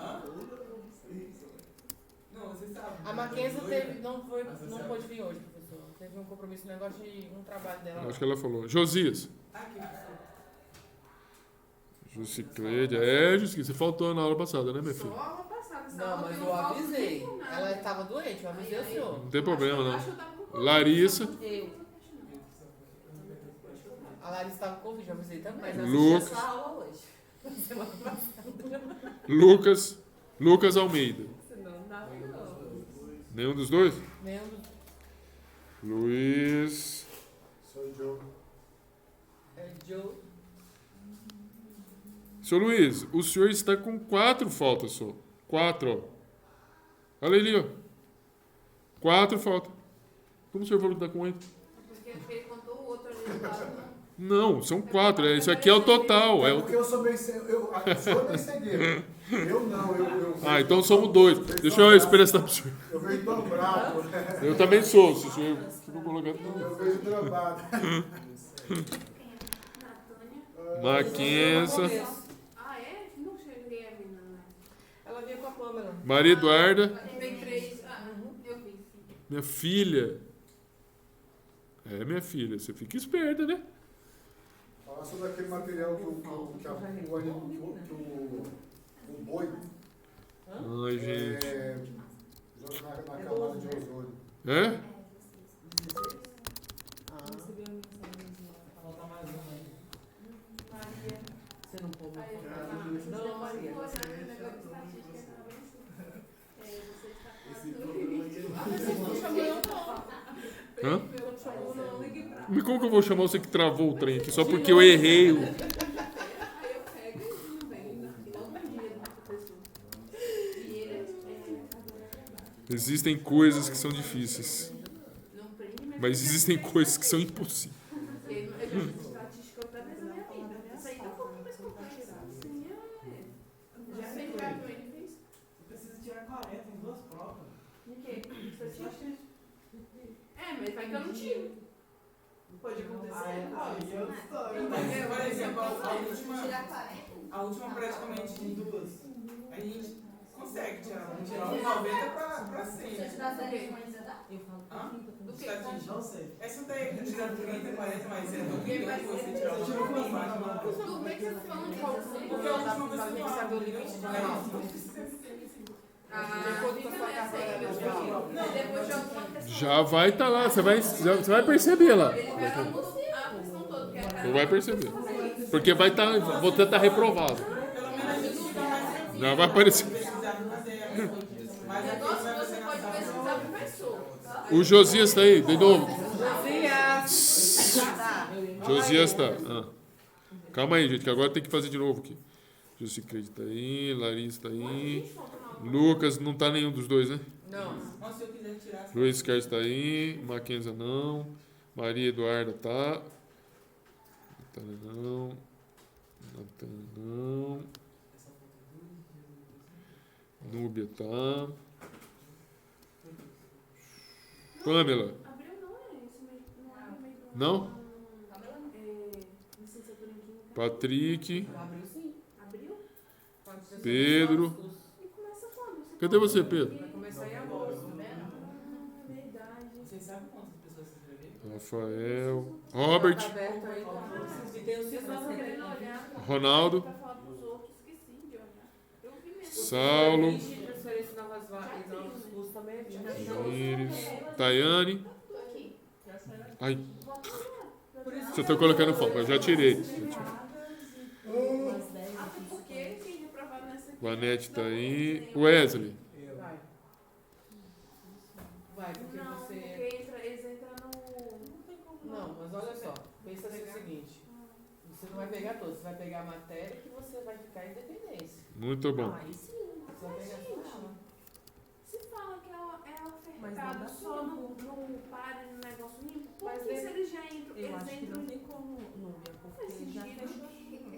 Não, você sabe. A Mackenzie não pôde vir hoje, professor. Teve um compromisso, um negócio de um trabalho dela. Acho que ela falou. Josias. Aqui, professor. Jusicleide. Jusci, você faltou na aula passada, né, minha filha? Só aula passada. essa Não, aula mas não eu falta avisei. tempo, nada. Ela estava doente, eu avisei o senhor. Não tem problema, Acho que eu não. tava com Larissa. A Larissa estava com Covid, eu avisei também. Lucas. Essa aula hoje. Semana passada. Lucas Almeida. Senão dá não. Nenhum dos dois? Nenhum dos- Luiz. Sou o Joe. É Joe. Seu Luiz, o senhor está com 4 faltas só. 4, ó. Olha ali, ó. 4 faltas. Como o senhor falou que está com 8? Porque ele contou o outro ali do lado. Não, são 4. Isso aqui é o total. É porque eu sou bem cegueiro. Eu sou bem cegueiro. Eu não, eu Então somos 2. Deixa eu expressar para o senhor. Eu vejo dobrado. Eu também sou, se o senhor não colocar. Eu vejo dobrado. Mackenzie. Ah, é? Não cheguei a ver, não. Ela veio com a Pamela. Maria Eduarda. Tem 3. Eu vi. Minha filha. Minha filha. Você fica esperta, né? Fala sobre aquele material que o boi Ai, gente. joga na camada de ozônio. É? Falta mais um aí. Maria. Você não pôde. Aí eu Não, Maria. vou olhar no negócio de estatística, tá bem assim. Você está Você não chamou eu, não. Hã? Eu não chamo, não. Ligue pra Mas como que eu vou chamar você que travou o trem aqui? Só porque eu errei o... Aí eu pego e não vem. E não tem dinheiro pra pessoa. E ele Existem coisas que são difíceis. não prende, Mas existem coisas que são impossíveis. Eu já fiz estatística outra vez na minha vida. Essa aí não foi mais completa. Assim, já sei que ele fez. Você precisa tirar 40 em 2 provas. De quê? Estatística? Mas vai que eu não tiro. Pode acontecer. Pode. Mas, por exemplo, Tirar 40. a última praticamente em 2. A gente consegue tirar 90 pra Se eu 100. tirar 0 ainda dá? Hã? Do que? Estatística. Não sei. Essa daí, tirando 30, 40, mas é do que você tirar o Tudo bem que você tá falando de você. Porque a última vez que eu saber o limite de cálculo. Depois com a sua carteira. Depois de alguma questão. Já vai estar lá, você vai perceber lá. Ele vai a questão toda. Que é Você vai perceber. Porque vai estar, você está reprovado. Já vai aparecer. o negócio que você pode pesquisar professor. O Josias está aí, de novo. Josias. Josias está. Calma aí, gente, que agora tem que fazer de novo aqui. Jusicleide está aí, Larissa está aí. Lucas, não está nenhum dos dois, né? Não. Mas se eu quiser tirar... Luiz Carlos está aí, Mackenzie não. Maria Eduarda tá. Natália não. Natália não. Núbia tá. Pamela. Abril não é esse mês. Não é o mês do Não? licenciatura em química. Patrick. Abriu sim. Abril? Pedro. E começa quando? Cadê você, Pedro? Vai começar em agosto, né? Verdade. Vocês sabem quantas pessoas se inscreveram? Rafael. Robert. Tá aberto aí. E tem o Eu Cisco tava querendo olhar Ronaldo. pra falar pros outros, esqueci de olhar. Eu vi mesmo. Saulo. Transferência de novas vagas, novos cursos também é 20. Íris. Tayane. Aqui. Ai. Você está colocando foco, eu já tirei. Até porque quem reprovado nessa aqui. O Anete tá aí. Wesley. Vai. Vai, porque Não, você. porque eles entram no. Não, mas olha só. Pensa assim o seguinte. Não vai pegar todos, você vai pegar a matéria que você vai ficar em dependência. Muito bom. Aí sim. Você vai pegar só ela. Se fala que é Mas não ofertado dá só no tempo. pare no negócio limpo, por Mas que se ele- eles já entram, Eu acho eles que não entram tem como, Núbia, porque Faz já sentido. fechou.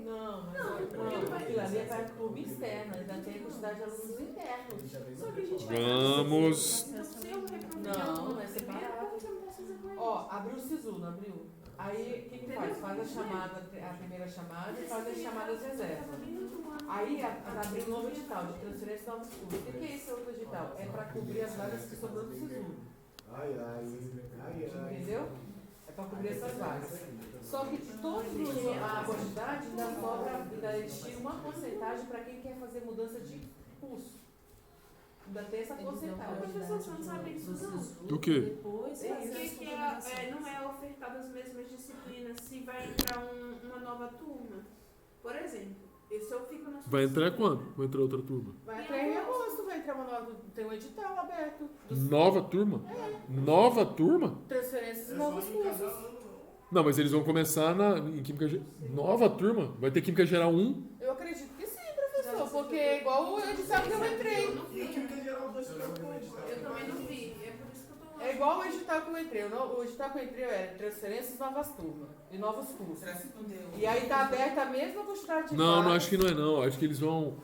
Não, mas Não, não, aquilo ali é para clube externo, ainda tem a quantidade de alunos internos. Só que a gente vai Vamos. Então, se eu reprovei Não, aluno é primeiro, separado. como você não pode fazer com ele? Ó, abriu o SISU, não abriu? Aí, o que faz? Faz a chamada, a primeira chamada e faz as chamadas reserva. Aí, abriu um novo edital de transferência de novos cursos. O que é esse outro edital? É para cobrir as vagas que sobrou do SISU. Ai, ai, ai, ai. Entendeu? É para cobrir essas vagas. Só que de toda a quantidade, ainda sobra, ainda eles tiram uma porcentagem para quem quer fazer mudança de curso. Ainda tem essa porcentagem. Professor, você não sabe disso, não? Do quê? Depois É fazer as Porque coordenações. não é ofertado as mesmas disciplinas se vai entrar uma nova turma. Por exemplo, se eu fico na Vai entrar quando? Vai entrar outra turma? Vai entrar em agosto, vai entrar uma nova. Tem um edital aberto. Nova turma? Nova turma? Transferências e novos cursos. Não, mas eles vão começar em Química Geral. Nova turma? Vai ter Química Geral 1? Eu acredito que sim, professor, porque é igual o edital que eu entrei. Eu não vi. Eu também não vi. É por isso que eu tô É igual o edital que eu entrei. O edital que eu entrei era transferências e novas turmas. E novos cursos. Será que não deu? E aí tá aberta a mesma quantidade de Não, não vagas. acho que não é não. Acho que eles vão.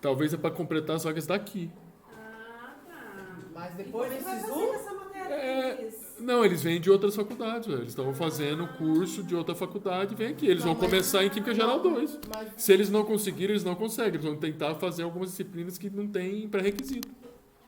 Talvez é para completar as vagas daqui. Ah, tá. Mas depois do Vai fazer SISU, essa matéria É. deles. Não, eles vêm de outras faculdades, velho. Eles estão fazendo curso de outra faculdade e vem aqui. Eles vão começar em Química Geral 2. mas Se eles não conseguirem, eles não conseguem. Eles vão tentar fazer algumas disciplinas que não tem pré-requisito.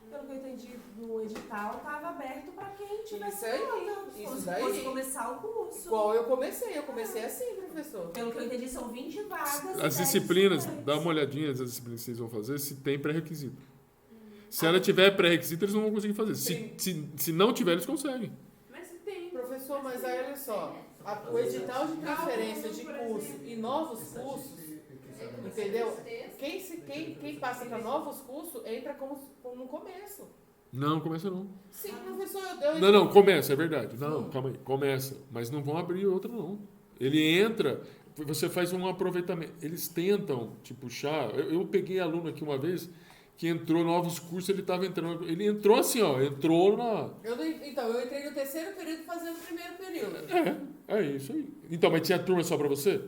Pelo que eu entendi no edital, estava aberto para quem tivesse Isso aí, nota. isso Fosse- daí. fosse começar o curso. igual eu comecei assim, professor. Pelo que eu entendi, são 20 vagas. e As 10 disciplinas, estudantes. dá uma olhadinha nas disciplinas que vocês vão fazer, se tem pré-requisito. Se ela tiver pré-requisito, eles não vão conseguir fazer. Se não tiver, eles conseguem. Mas se tem. Professor, mas aí olha só, o edital de transferência de curso e novos cursos, entendeu? Quem passa para novos cursos entra como no começo. Não, começa não. Sim, professor, eu Não, começa, é verdade. Não, calma aí, começa. Mas não vão abrir outra, não. Ele entra, você faz um aproveitamento. Eles tentam te puxar. Eu peguei aluno aqui uma vez que entrou novos cursos, ele estava entrando. Ele entrou assim, ó, entrou na. Então, eu entrei no terceiro período fazendo o primeiro período. É isso aí. Então, mas tinha turma só para você?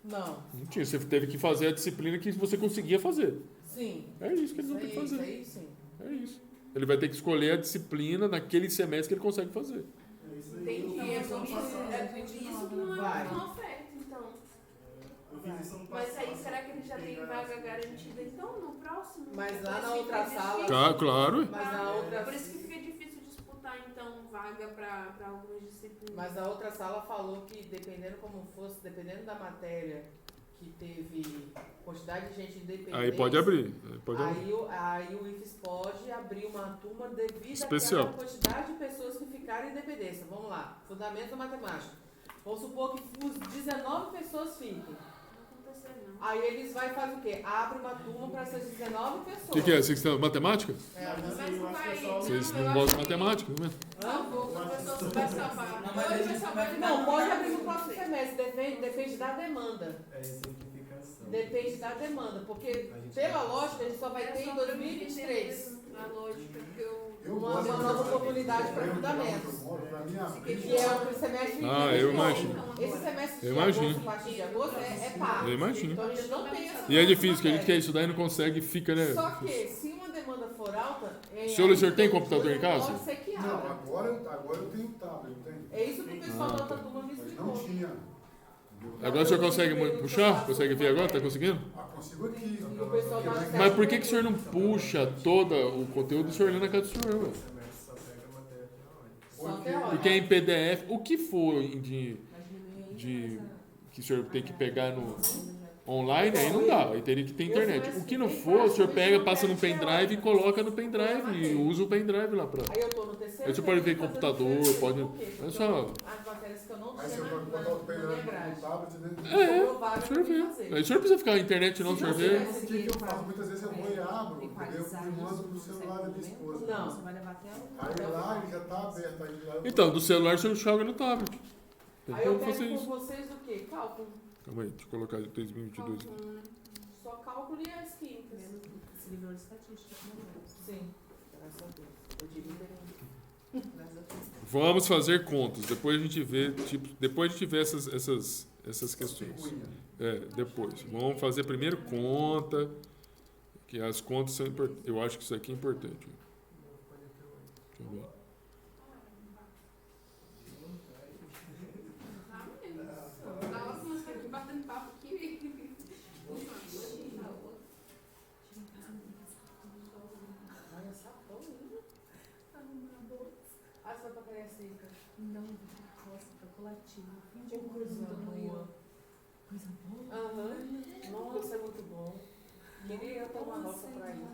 Não, Não tinha, você teve que fazer a disciplina que você conseguia fazer. sim. É isso que eles vão ter que Isso fazer. aí sim. É isso. Ele vai ter que escolher a disciplina naquele semestre que ele consegue fazer. Entendi. É por isso que não é Vai. uma oferta, então. Mas aí, será que ele já tem vaga garantida, então, no próximo? Mas lá Depois na outra fica sala- difícil. Claro. Mas na outra, Por isso que fica difícil disputar, então, vaga para algumas disciplinas. mas a outra sala falou que dependendo como fosse, dependendo da matéria que teve quantidade de gente independente. Aí pode abrir. Pode abrir. Aí o IFES pode abrir uma turma devido Especial. àquela quantidade de pessoas que ficaram em independência. Vamos lá, fundamento da matemática. Vamos supor que os 19 pessoas fiquem. Não aconteceu, não. Aí eles vão fazer o quê? Abre uma turma para essas 19 pessoas. O que é? Vocês estão matemática? É, Mas eu não acho que vai. é só- Vocês eu não acho gostam de que- matemática, não é? Não, o professor vai salvar. Não, mas Hoje a vai gente salvar de Não, novo. pode abrir no próximo semestre, depende da demanda. É exemplificação. Depende da demanda, porque pela lógica a gente só vai ter em 2023 A lógica que eu. uma nova oportunidade para fundamentos. Pra mim, a Que é o semestre de Ah, eu 2021. imagino. Esse semestre de Eu imagino. agosto, a partir de agosto, é par. Eu imagino. Então a gente não tem essa E é difícil, que a gente matéria. quer estudar e não consegue, fica, né? Só que, se uma demanda for alta... O senhor tem computador em casa? Pode ser que Não, abra. agora eu tenho tablet, não tenho? É isso que o pessoal da outra turma me Mas explicou. não tinha. Agora o senhor consegue puxar? Consegue ver agora? Tá conseguindo? Ah, consigo aqui. E o pessoal da Mas por que o senhor não puxa todo o conteúdo do senhor lendo na casa do senhor, velho? Semestre só pega a matéria teórica. Só teórica. Porque é em PDF, o que for que o senhor tem que pegar no online, aí não dá, aí teria que ter internet. O que não for, o senhor pega, passa no pendrive e coloca no pendrive e usa o pendrive lá pra... Aí eu tô no terceiro... Aí você pode ver período computador, fazendo terceiro pode- período. Por quê? é Porque só- as matérias que eu não Aí tinha você pode botar o na minha pendrive no grade. tablet, né? Sobrou O vaga pra senhor mim vê. fazer. Aí o senhor não precisa ficar na internet não, o senhor vê. O que eu faço? Muitas vezes eu vou e abro, entendeu? E mando no celular da minha esposa. Não. Você vai levar até o... Aí lá ele já tá aberto. Aí lá eu Então, do celular o senhor joga no tablet. Tem Aí eu como pego fazer com isso. vocês o quê? Cálculo. Calma aí, deixa eu colocar 2022. Só cálculo e as químicas. Esse livro de estatística também. Sim, graças a Deus. Eu diria graças a Deus. Vamos fazer contas. Depois a gente vê, depois a gente vê essas questões. Depois. Vamos fazer primeiro conta, que as contas são importantes. Eu acho que isso aqui é importante. Deixa eu ver. Nossa, nós estamos aqui batendo papo aqui. Olha essa pão linda. Ah, você vai pra Cariacica. Não, nossa, chocolativo. Fim de Coisa boa. Coisa boa? Aham. Nossa, é muito bom. Queria eu ter uma roça pra ir.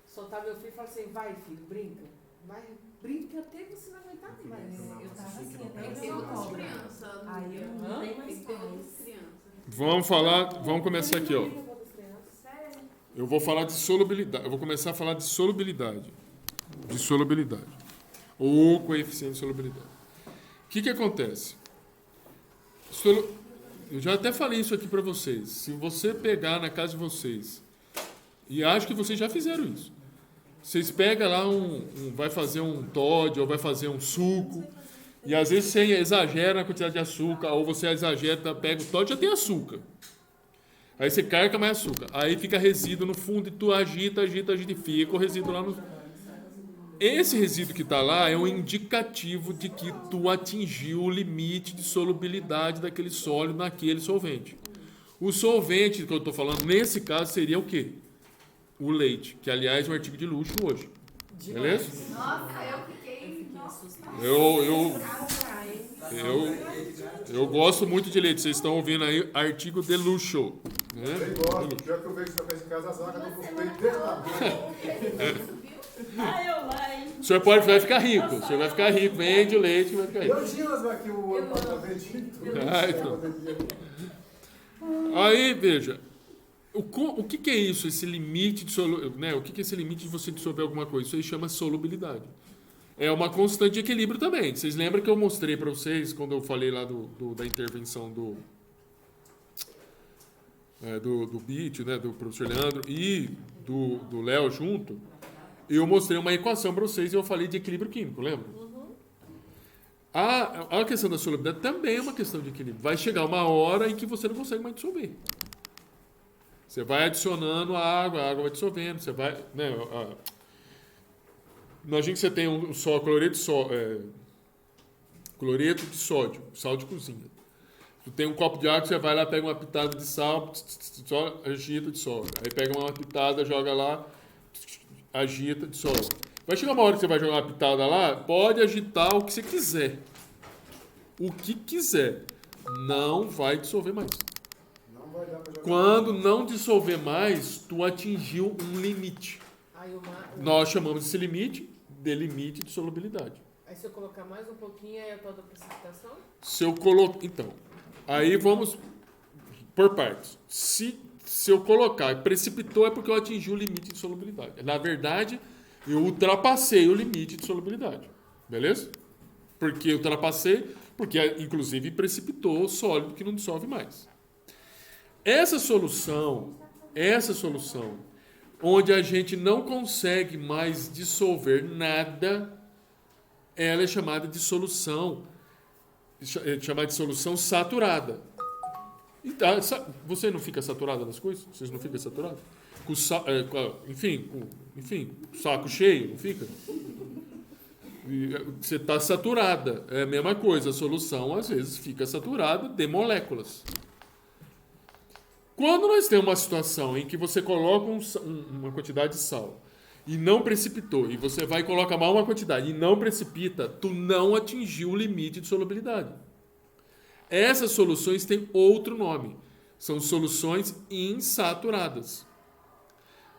Soltar meu filho e falar assim, vai filho, brinca. Vai, brinca até você não aguentar mais. Eu tava assim, Tem até que eu ter não muitas cobro. crianças. Aí eu Hã? não dei Tem mais que ter paz. muitas crianças. Vamos começar aqui, ó. Sério? Eu vou falar de solubilidade. Eu vou começar a falar de solubilidade. De solubilidade. Ou coeficiente de solubilidade. O que acontece? Eu já até falei isso aqui para vocês. Se você pegar na casa de vocês, e acho que vocês já fizeram isso. Vocês pegam lá vai fazer um Toddy ou vai fazer um suco, e às vezes você exagera na quantidade de açúcar, ou você exagera, pega o Toddy, já tem açúcar. Aí você carga mais açúcar. Aí fica resíduo no fundo e tu agita e fica o resíduo lá no... Esse resíduo que está lá é um indicativo de que tu atingiu o limite de solubilidade daquele sólido naquele solvente. O solvente que eu estou falando, nesse caso, seria o quê? O leite, que aliás é um artigo de luxo hoje. Beleza? Nossa, eu fiquei. Nossa, Eu gosto muito de leite. Vocês estão ouvindo aí artigo de luxo. Né? Eu gosto. Já que eu vejo que você em casa, as vacas estão com os peitos desse tamanho. O senhor vai ficar rico. O senhor vai ficar rico. Vende o leite que vai ficar rico. Eu tinha as vacas que o ano passado vendi. Aí, veja. O que é isso, esse limite de né? O que é esse limite de você dissolver alguma coisa? Isso aí chama solubilidade. É uma constante de equilíbrio também. Vocês lembram que eu mostrei para vocês, quando eu falei lá da intervenção do BIT, né, do professor Leandro e do Léo junto, eu mostrei uma equação para vocês e eu falei de equilíbrio químico, lembra? A questão da solubilidade também é uma questão de equilíbrio. Vai chegar uma hora em que você não consegue mais dissolver. Você vai adicionando a água vai dissolvendo, você vai... Né, imagina que você tem cloreto de sódio, sal de cozinha. Tu tem um copo de água, você vai lá, pega uma pitada de sal, só agita, dissolve. Aí pega uma pitada, joga lá, agita, dissolve. Vai chegar uma hora que você vai jogar uma pitada lá, pode agitar o que você quiser. O que quiser. Não vai dissolver mais. Quando não dissolver mais, tu atingiu um limite. Nós chamamos esse limite de limite de solubilidade. Aí se eu colocar mais um pouquinho, é a tal da precipitação? Então, aí vamos por partes. Se eu colocar precipitou, é porque eu atingi o limite de solubilidade. Na verdade, eu ultrapassei o limite de solubilidade. Beleza? Porque inclusive precipitou o sólido que não dissolve mais. Essa solução, onde a gente não consegue mais dissolver nada, ela é chamada de solução saturada. Então, você não fica saturada das coisas? Vocês não ficam saturados? Enfim, saco cheio, não fica? Você está saturada. É a mesma coisa, a solução às vezes fica saturada de moléculas. Quando nós temos uma situação em que você coloca uma quantidade de sal e não precipitou, e você vai e coloca mais uma quantidade e não precipita, tu não atingiu o limite de solubilidade. Essas soluções têm outro nome. São soluções insaturadas.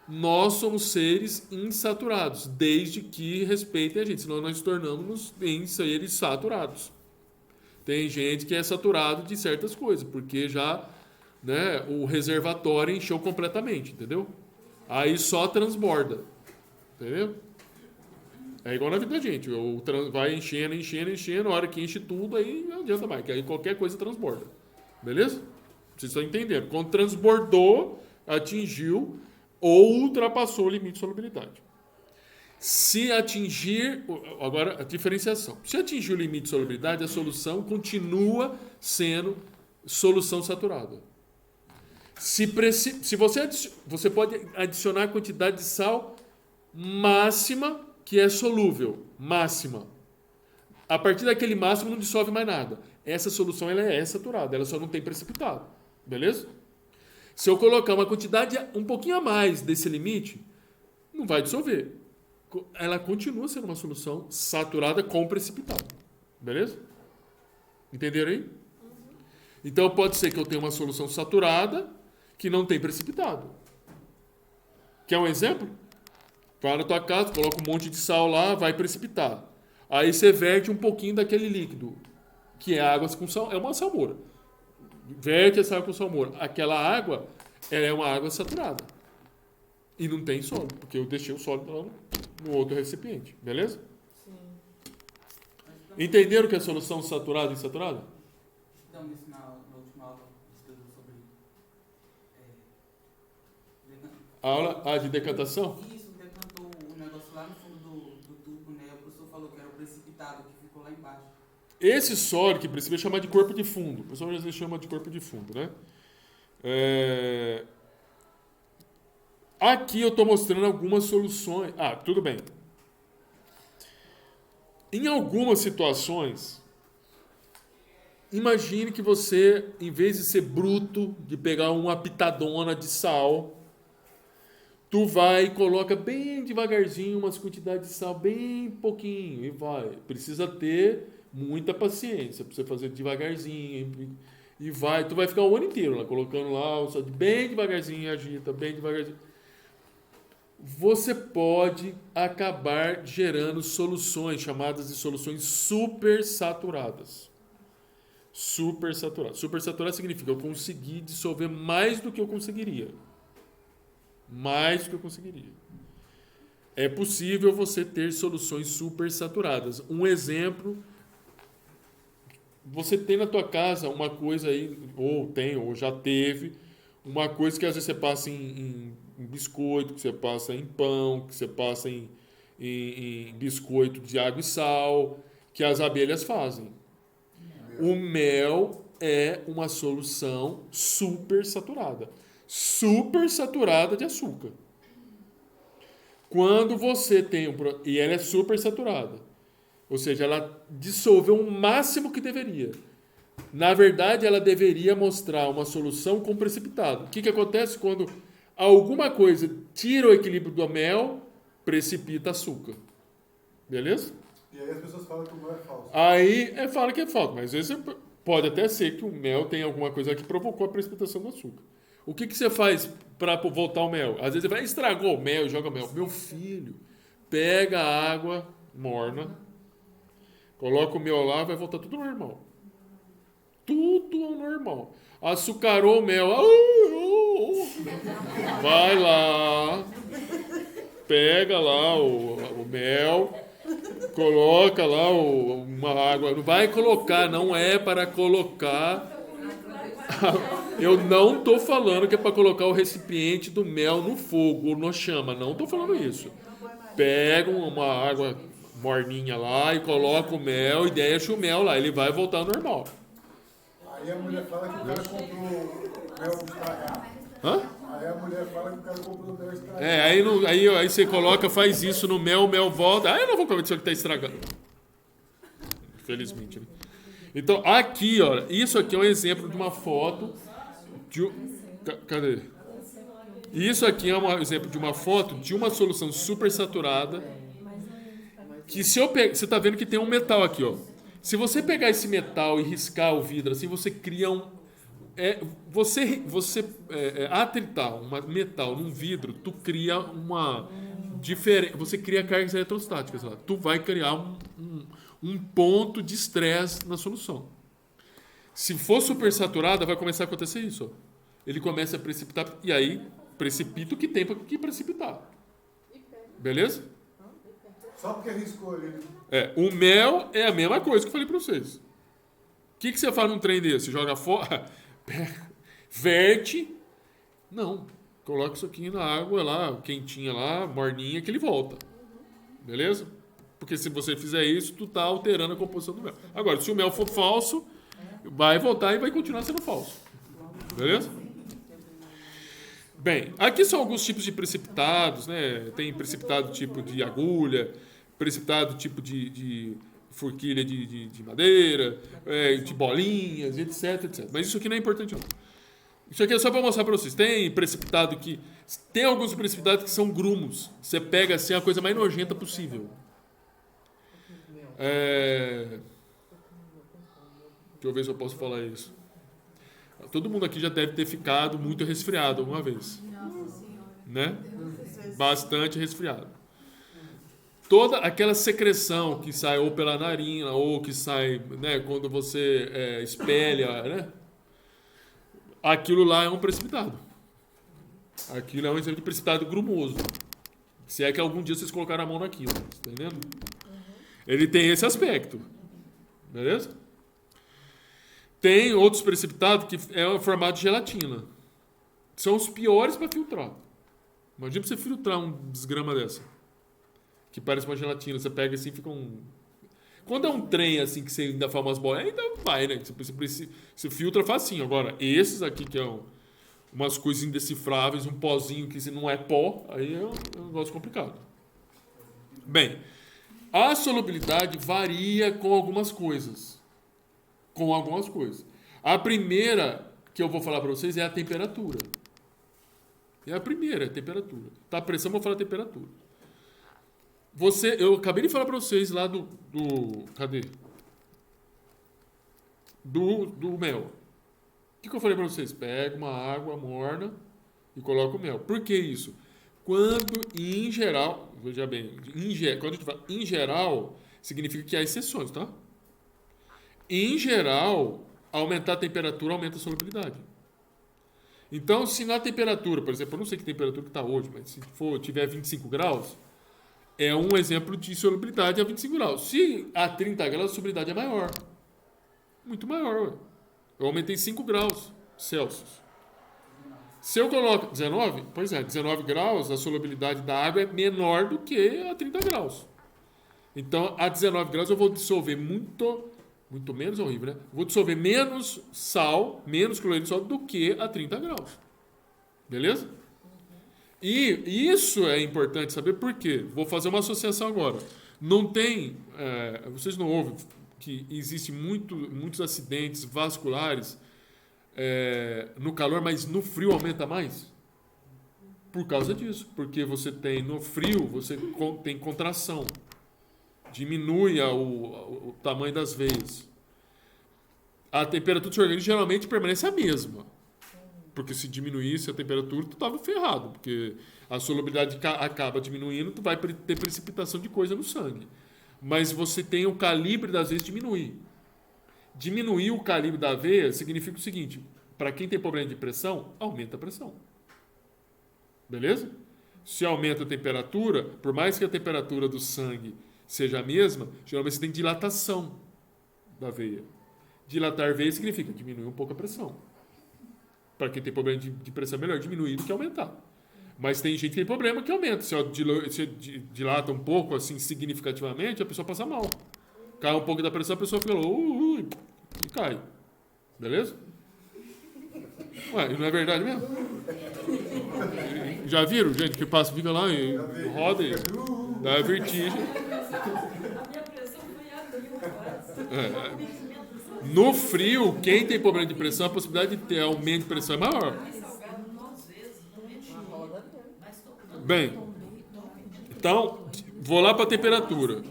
Nós somos seres insaturados, desde que respeitem a gente, senão nós nos tornamos em seres saturados. Tem gente que é saturado de certas coisas, porque já... Né, o reservatório encheu completamente, entendeu? Aí só transborda, entendeu? É igual na vida da gente, vai enchendo, a hora que enche tudo, aí não adianta mais, que aí qualquer coisa transborda, beleza? Vocês estão entendendo? Quando transbordou, atingiu ou ultrapassou o limite de solubilidade. Se atingir... Agora, a diferenciação. Se atingir o limite de solubilidade, a solução continua sendo solução saturada. Se você pode adicionar a quantidade de sal máxima que é solúvel. Máxima. A partir daquele máximo não dissolve mais nada. Essa solução ela é saturada, ela só não tem precipitado. Beleza? Se eu colocar uma quantidade um pouquinho a mais desse limite, não vai dissolver. Ela continua sendo uma solução saturada com precipitado. Beleza? Entenderam aí? Então pode ser que eu tenha uma solução saturada que não tem precipitado. Quer um exemplo? Vai na tua casa, coloca um monte de sal lá, vai precipitar. Aí você verte um pouquinho daquele líquido, que é água com sal, é uma salmoura. Verte essa água com salmoura. Aquela água é uma água saturada. E não tem sólido, porque eu deixei o sólido lá no outro recipiente. Beleza? Sim. Entenderam o que é solução saturada e insaturada? Então, isso na última aula, estudou sobre... A aula de decantação? Isso, decantou o negócio lá no fundo do tubo, né? O professor falou que era o precipitado, que ficou lá embaixo. Esse sólido que precipita é chamado de corpo de fundo. O pessoal às vezes chama de corpo de fundo, né? Aqui eu estou mostrando algumas soluções. Tudo bem. Em algumas situações, imagine que você, em vez de ser bruto, de pegar uma pitadona de sal, tu vai e coloca bem devagarzinho umas quantidades de sal, bem pouquinho, e vai. Precisa ter muita paciência para você fazer devagarzinho, e vai. Tu vai ficar o ano inteiro lá, colocando lá, só bem devagarzinho, agita, bem devagarzinho. Você pode acabar gerando soluções chamadas de soluções supersaturadas. Supersaturada. Supersaturada significa eu consegui dissolver mais do que eu conseguiria. Mais do que eu conseguiria. É possível você ter soluções supersaturadas. Um exemplo, você tem na tua casa uma coisa aí, ou já teve, uma coisa que às vezes você passa em biscoito, que você passa em pão, que você passa em biscoito de água e sal, que as abelhas fazem. O mel é uma solução supersaturada. Supersaturada de açúcar. Quando você tem e ela é supersaturada. Ou seja, ela dissolveu o máximo que deveria. Na verdade, ela deveria mostrar uma solução com precipitado. O que acontece quando alguma coisa tira o equilíbrio do mel, precipita açúcar. Beleza? E aí as pessoas falam que o mel é falso. Aí fala que é falso, mas às vezes pode até ser que o mel tenha alguma coisa que provocou a precipitação do açúcar. O que você faz para voltar o mel? Às vezes você vai estragou o mel, joga mel. Meu filho, pega a água morna, coloca o mel lá, vai voltar tudo normal. Tudo ao normal. Açucarou o mel. Vai lá. Pega lá o mel. Coloca lá uma água. Não vai colocar, não é para colocar. Eu não estou falando que é para colocar o recipiente do mel no fogo, no chama. Não estou falando isso. Pega uma água morninha lá e coloca o mel e deixa o mel lá. Ele vai voltar ao normal. Aí a mulher fala que o cara comprou mel estragado. Hã? Aí a mulher fala que o cara comprou mel estragado. Aí você coloca, faz isso no mel, o mel volta. Eu não vou comer isso que está estragando. Infelizmente, né? Então, aqui, olha, isso aqui é um exemplo de uma foto cadê? Isso aqui é um exemplo de uma foto de uma solução supersaturada que se eu pegar, você está vendo que tem um metal aqui, ó. Se você pegar esse metal e riscar o vidro assim, você cria atritar um metal num vidro, tu cria você cria cargas eletrostáticas lá. Tu vai criar um ponto de estresse na solução. Se for supersaturada, vai começar a acontecer isso. Ó. Ele começa a precipitar, e aí precipita o que tem para precipitar. Beleza? Só porque riscou ali. O mel é a mesma coisa que eu falei para vocês. O que você faz num trem desse? Joga fora? Verte. Não. Coloca isso aqui na água lá, quentinha lá, morninha, que ele volta. Beleza? Porque se você fizer isso, tu tá alterando a composição do mel. Agora, se o mel for falso, vai voltar e vai continuar sendo falso. Beleza? Bem, aqui são alguns tipos de precipitados, né? Tem precipitado tipo de agulha, precipitado tipo de forquilha de madeira, de bolinhas, etc, etc. Mas isso aqui não é importante não. Isso aqui é só para mostrar para vocês. Tem precipitado que... Tem alguns precipitados que são grumos. Você pega assim a coisa mais nojenta possível. Deixa eu ver se eu posso falar isso. Todo mundo aqui já deve ter ficado muito resfriado alguma vez. Né? Bastante resfriado. Toda aquela secreção que sai ou pela narina ou que sai, né, quando você espelha, né? Aquilo lá é um precipitado. Aquilo é um exemplo de precipitado grumoso. Se é que algum dia vocês colocaram a mão naquilo. Tá entendendo? Ele tem esse aspecto. Beleza? Tem outros precipitados que é o formato de gelatina. São os piores para filtrar. Imagina você filtrar um desgrama dessa. Que parece uma gelatina. Você pega assim e fica um... Quando é um trem assim que você ainda faz umas bolas, ainda vai, né? Você filtra facinho. Agora, esses aqui que é umas coisas indecifráveis, um pozinho que se não é pó, aí é um negócio complicado. Bem, a solubilidade varia com algumas coisas. A primeira que eu vou falar para vocês é a temperatura. É a primeira, é a temperatura. Tá, a pressão, eu vou falar a temperatura. Eu acabei de falar para vocês lá cadê? Do mel. O que eu falei para vocês? Pega uma água morna e coloca o mel. Por que isso? Quando, em geral, veja bem, quando a gente fala em geral, significa que há exceções, tá? Em geral, aumentar a temperatura aumenta a solubilidade. Então, se na temperatura, por exemplo, eu não sei que temperatura que está hoje, mas se tiver 25 graus, é um exemplo de solubilidade a 25 graus. Se a 30 graus, a solubilidade é maior. Muito maior. Eu aumentei 5 graus Celsius. Se eu coloco 19, pois é, 19 graus, a solubilidade da água é menor do que a 30 graus. Então, a 19 graus eu vou dissolver muito menos, horrível, né? Vou dissolver menos sal, menos cloreto de sódio do que a 30 graus. Beleza? E isso é importante saber por quê. Vou fazer uma associação agora. Não tem... vocês não ouvem que existem muitos acidentes vasculares no calor, mas no frio aumenta mais? Por causa disso. Porque você tem no frio, você tem contração. Diminui o tamanho das veias. A temperatura do seu organismo geralmente permanece a mesma. Porque se diminuísse a temperatura, tu estava ferrado. Porque a solubilidade acaba diminuindo, tu vai ter precipitação de coisa no sangue. Mas você tem o calibre das veias diminuir. Diminuir o calibre da veia significa o seguinte: para quem tem problema de pressão, aumenta a pressão. Beleza? Se aumenta a temperatura, por mais que a temperatura do sangue seja a mesma, geralmente você tem dilatação da veia. Dilatar a veia significa diminuir um pouco a pressão. Para quem tem problema de pressão, é melhor diminuir do que aumentar. Mas tem gente que tem problema que aumenta. Se dilata um pouco, assim, significativamente, a pessoa passa mal. Cai um pouco da pressão, a pessoa fica e cai. Beleza? Ué, não é verdade mesmo? Já viram, gente, que passa, fica lá e roda e dá vertigem. A minha pressão foi a mil. No frio, quem tem problema de pressão, a possibilidade de ter aumento de pressão é maior. Bem, então, vou lá para a temperatura.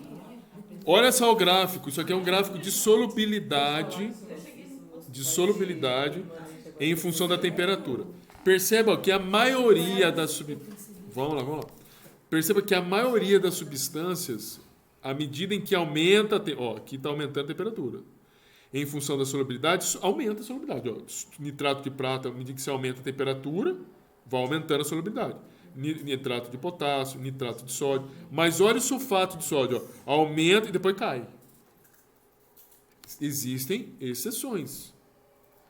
Olha só o gráfico. Isso aqui é um gráfico de solubilidade em função da temperatura. Perceba que a maioria das Vamos lá. Perceba que a maioria das substâncias, à medida em que aumenta... aqui está aumentando a temperatura. Em função da solubilidade, aumenta a solubilidade. Nitrato de prata, à medida que você aumenta a temperatura, vai aumentando a solubilidade. Nitrato de potássio, nitrato de sódio. Mas olha o sulfato de sódio. Aumenta e depois cai. Existem exceções.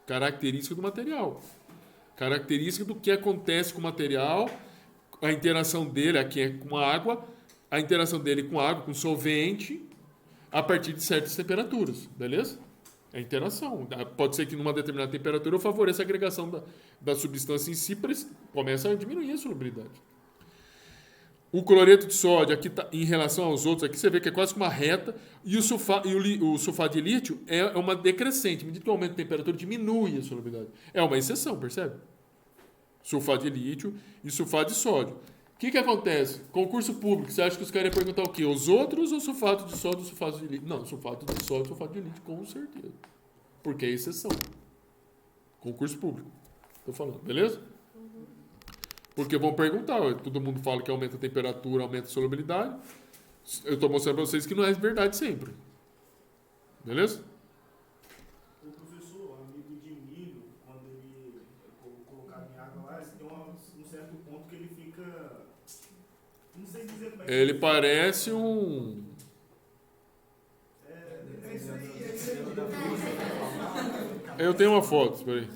Características do material. Característica do que acontece com o material, a interação dele aqui é com a água, a interação dele com água, com solvente, a partir de certas temperaturas, beleza? É interação. Pode ser que numa determinada temperatura eu favoreça a agregação da substância em si, começa a diminuir a solubilidade. O cloreto de sódio, aqui tá, em relação aos outros, aqui você vê que é quase que uma reta, e o sulfato de lítio é uma decrescente. À medida que o aumento de temperatura diminui a solubilidade. É uma exceção, percebe? Sulfato de lítio e sulfato de sódio. O que acontece? Concurso público, você acha que os caras iam perguntar o quê? Os outros ou sulfato de sódio ou sulfato de lítio? Não, sulfato de sódio e sulfato de lítio, com certeza. Porque é exceção. Concurso público. Estou falando, beleza? Porque vão perguntar, todo mundo fala que aumenta a temperatura, aumenta a solubilidade. Eu estou mostrando para vocês que não é verdade sempre. Beleza? O professor, amido de milho, quando ele é colocado em água lá, tem um certo ponto que ele fica... Não sei dizer como é que Ele parece um... É isso aí, Eu tenho uma foto, espera aí.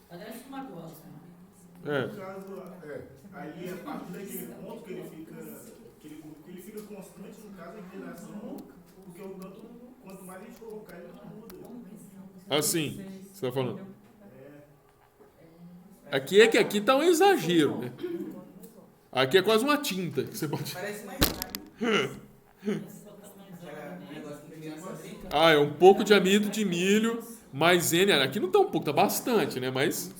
Parece uma gosta. É. No caso, aí a partir daquele ponto que ele fica constante, no caso, a interação, porque quanto mais a gente colocar, ele não muda. Assim, você está falando. Aqui é que aqui tá um exagero, né? Aqui é quase uma tinta que você pode... Parece mais negócio que criança brinca. Ah, é um pouco de amido de milho, mais N. Aqui não tá um pouco, tá bastante, né? Mas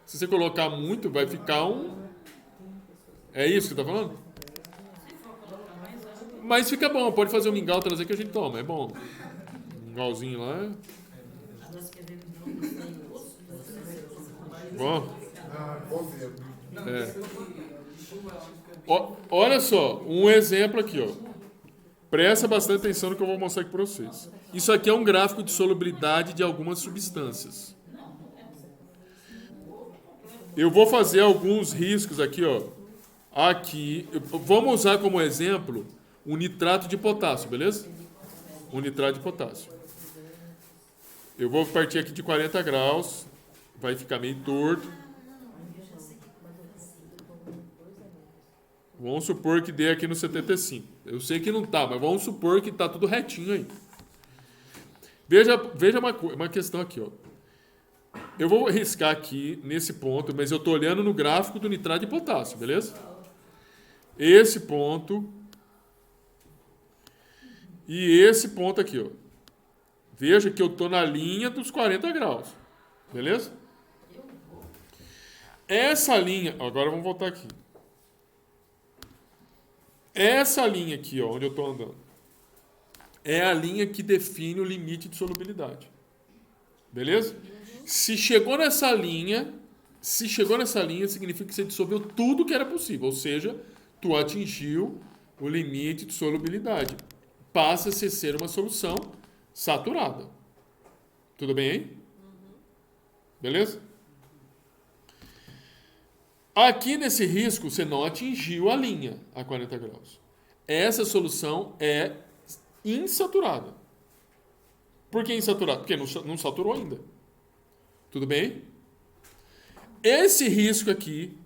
se você colocar muito, vai ficar um... É isso que tá falando? Mas fica bom, pode fazer um mingau, trazer que a gente toma, é bom. Mingauzinho lá. Bom. É. Olha só, um exemplo aqui, ó. Presta bastante atenção no que eu vou mostrar aqui para vocês. Isso aqui é um gráfico de solubilidade de algumas substâncias. Eu vou fazer alguns riscos aqui, ó. Aqui, vamos usar como exemplo o nitrato de potássio, beleza? O nitrato de potássio. Eu vou partir aqui de 40 graus, vai ficar meio torto. Vamos supor que dê aqui no 75. Eu sei que não tá, mas vamos supor que tá tudo retinho aí. Veja uma questão aqui, ó. Eu vou riscar aqui nesse ponto, mas eu tô olhando no gráfico do nitrato de potássio, beleza? Esse ponto e esse ponto aqui, ó. Veja que eu tô na linha dos 40 graus, beleza? Essa linha, agora vamos voltar aqui. Essa linha aqui, ó, onde eu estou andando, é a linha que define o limite de solubilidade. Beleza? Se chegou nessa linha, significa que você dissolveu tudo que era possível. Ou seja, tu atingiu o limite de solubilidade. Passa a ser uma solução saturada. Tudo bem aí? Beleza? Aqui nesse risco, você não atingiu a linha a 40 graus. Essa solução é insaturada. Por que insaturada? Porque não saturou ainda. Tudo bem? Esse risco aqui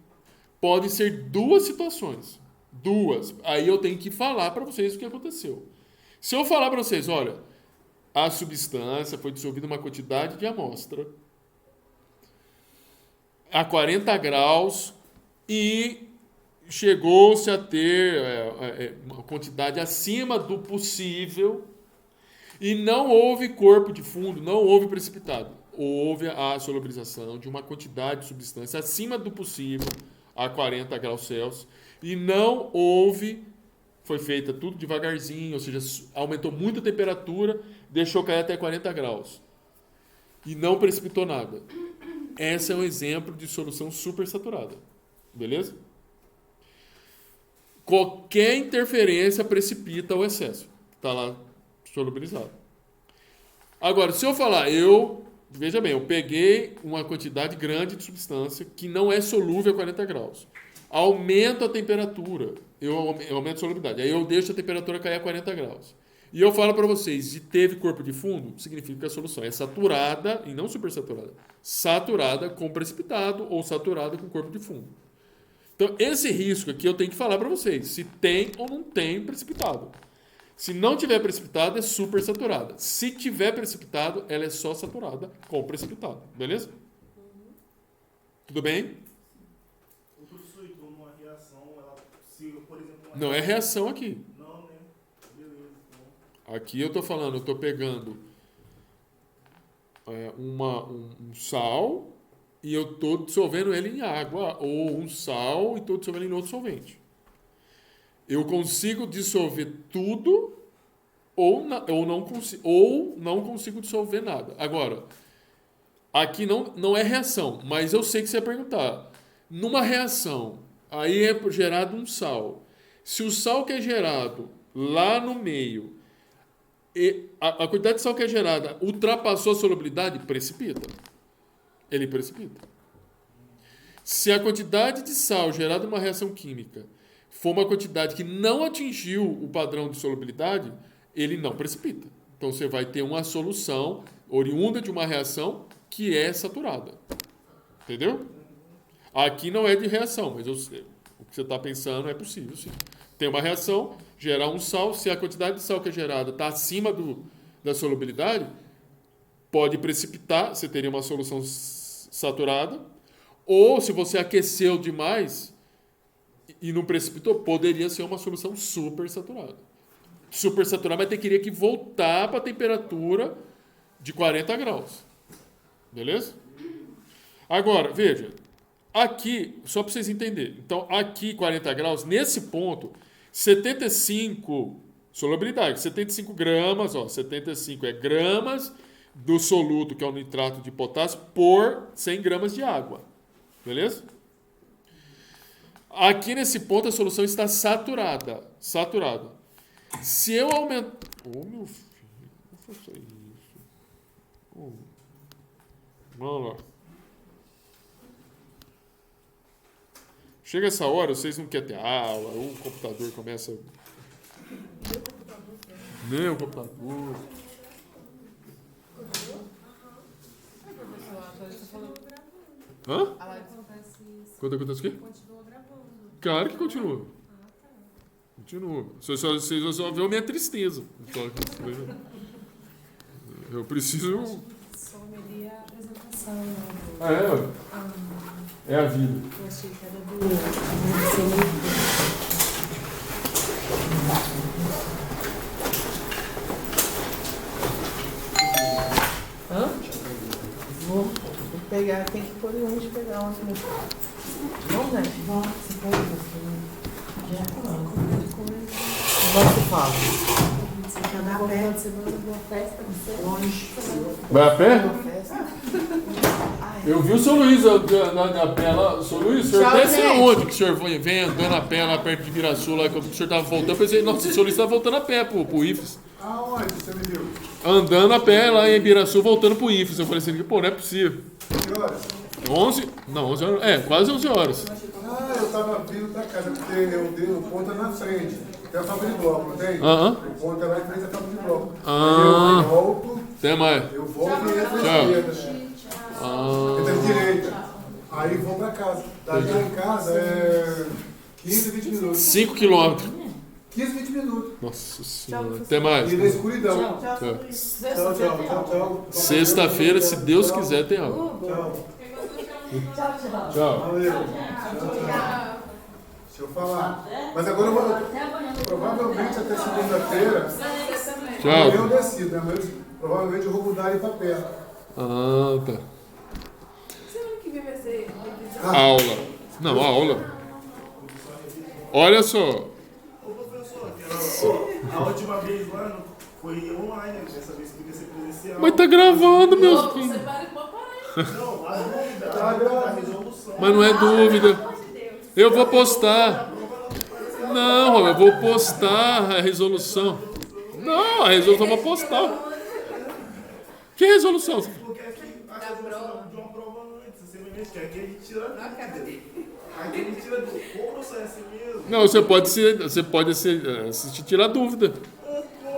pode ser duas situações. Duas. Aí eu tenho que falar para vocês o que aconteceu. Se eu falar para vocês, olha, a substância foi dissolvida uma quantidade de amostra a 40 graus e chegou-se a ter uma quantidade acima do possível e não houve corpo de fundo, não houve precipitado. Houve a solubilização de uma quantidade de substância acima do possível a 40 graus Celsius e não houve, foi feita tudo devagarzinho, ou seja, aumentou muito a temperatura, deixou cair até 40 graus e não precipitou nada. Esse é um exemplo de solução supersaturada. Beleza? Qualquer interferência precipita o excesso. Está lá solubilizado. Agora, se eu falar, veja bem, eu peguei uma quantidade grande de substância que não é solúvel a 40 graus. Aumento a temperatura, eu aumento a solubilidade. Aí eu deixo a temperatura cair a 40 graus. E eu falo para vocês, e teve corpo de fundo, significa que a solução é saturada, e não supersaturada, saturada com precipitado ou saturada com corpo de fundo. Então, esse risco aqui eu tenho que falar para vocês, se tem ou não tem precipitado. Se não tiver precipitado, é supersaturada. Se tiver precipitado, ela é só saturada com precipitado. Beleza? Tudo bem? O professor, então, uma reação, ela, se, por exemplo... Não é reação aqui. Não, né? Beleza, então. Aqui eu estou falando, eu estou pegando um sal e eu estou dissolvendo ele em água, ou um sal e estou dissolvendo em outro solvente. Eu consigo dissolver tudo ou não consigo dissolver nada. Agora, aqui não é reação, mas eu sei que você vai perguntar. Numa reação, aí é gerado um sal. Se o sal que é gerado lá no meio, a quantidade de sal que é gerada ultrapassou a solubilidade, precipita. Ele precipita. Se a quantidade de sal gerada numa reação química for uma quantidade que não atingiu o padrão de solubilidade, ele não precipita. Então você vai ter uma solução oriunda de uma reação que é saturada. Entendeu? Aqui não é de reação, mas o que você está pensando é possível, sim. Tem uma reação, gerar um sal, se a quantidade de sal que é gerada está acima da solubilidade, pode precipitar, você teria uma solução saturada, ou se você aqueceu demais e não precipitou, poderia ser uma solução supersaturada. Supersaturada, mas teria que voltar para a temperatura de 40 graus. Beleza? Agora, veja, aqui, só para vocês entenderem, então aqui 40 graus, nesse ponto, 75, solubilidade, 75 gramas, 75 é gramas do soluto, que é o nitrato de potássio, por 100 gramas de água. Beleza? Aqui nesse ponto a solução está saturada. Saturada. Se eu aumentar... Oh, meu filho, não faça isso. Oh. Vamos lá. Chega essa hora, vocês não querem ter aula, ou o computador começa... Nem o computador. Hã? Quando acontece o quê? Continua gravando. Claro que continua. Continua. Vocês só vê a minha tristeza. Eu preciso... Someria a apresentação. É a vida. Eu achei que era Vou pegar, tem que pôr onde pegar onde. Vamos, né? Vamos, você pode Vamos que fala. Você tá na pé, você vai numa festa, você Longe. Vai a pé? Uma festa. Eu vi o seu Luiz na pé lá. Seu Luiz, o senhor Tchau, desce gente. aonde que o senhor vem andando a pé lá perto de Ibiraçu, lá que o senhor estava voltando. Eu pensei, nossa, o seu Luiz estava voltando a pé pro IFES. Aonde você me viu? Andando a pé lá em Ibiraçu, voltando pro IFES. Eu falei assim, pô, não é possível. Que horas? 11? Não, 11 horas. É, quase 11 horas. Ah, eu tava vindo pra casa, porque eu dei o ponto na frente. Tem a fábrica de bloco, não tem? Aham. O ponto é lá em frente da fábrica de bloco. Ah. Eu volto, Até mais. eu volto e entro Tchau. na esquerda. Entra à direita. Aí vou pra casa. Daqui em casa é 15, 20 minutos. 5 quilômetros. 15, 20 minutos. Nossa senhora. Até mais. E na escuridão. Tchau. Tchau, tchau, tchau. Sexta-feira, se Deus quiser, tem aula. Tchau. Tchau. Valeu. Tchau. Deixa eu falar. Mas agora eu vou. Provavelmente até segunda-feira. Amanhã eu Tchau. decido, né? Mas provavelmente eu vou mudar ele pra perto. Ah, tá. Semana que vem vai ser revisão. Aula. Não, aula. Olha só. Ô professor, a última vez lá foi online, dessa vez que ia ser presencial. Mas tá gravando, meus Você filhos. para e pode parar. Não, a dúvida, a resolução. Mas não é dúvida. Eu vou postar. Não, eu vou postar a resolução. Não, a resolução eu vou postar. Que resolução? Porque aqui a resolução de uma prova antes, você me mexe, que aqui a gente tira a dúvida. Aqui a gente tira dúvida. Como não sai assim mesmo? Não, você pode assistir tirar dúvida.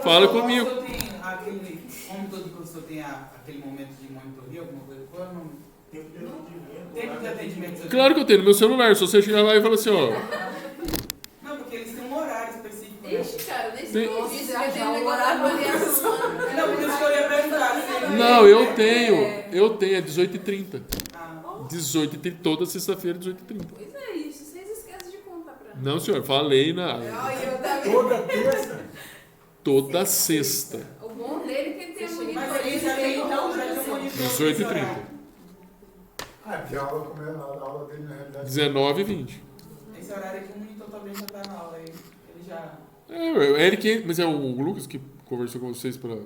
Fala O comigo. professor tem aquele, como todo professor tem aquele momento de monitoria, alguma coisa, qual é o nome? Tempo de atendimento. Tempo de atendimento. Claro que eu tenho no meu celular. Se você chegar lá e falar assim, ó. Não, porque eles têm um horário específico. Né? Ixi, cara, nem Tem- sei disso, que tem um negócio da avaliação. Não, por isso que eu ia perguntar. se- Não, eu tenho, é 18h30. Ah, 18h30, toda sexta-feira, 18h30. Pois é, isso, vocês esquecem de contar pra mim. Não, senhor, falei na. Ai, eu também. Toda terça. Toda sexta. O bom dele é que ele tem a mas ele já tem, então, já tem um monitor. 18h30. Ah, porque a aula, a aula dele na realidade. 19h20. Esse horário aqui o monitor também já tá na aula aí. Ele já. É ele que. Mas é o Lucas que conversou com vocês pra.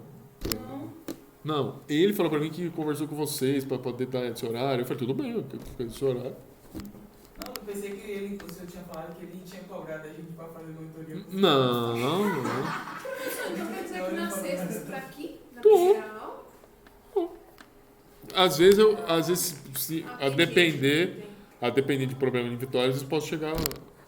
Não, ele falou pra mim que conversou com vocês pra poder dar esse horário. Eu falei, tudo bem, eu quero ficar nesse horário. Não, eu pensei que ele, o senhor tinha falado que ele tinha cobrado a gente pra fazer monitoria. Não. Então quer dizer que na sexta você tá aqui, na Tô. primeira aula? Às vezes, se a depender de problema de Vitória, às vezes posso chegar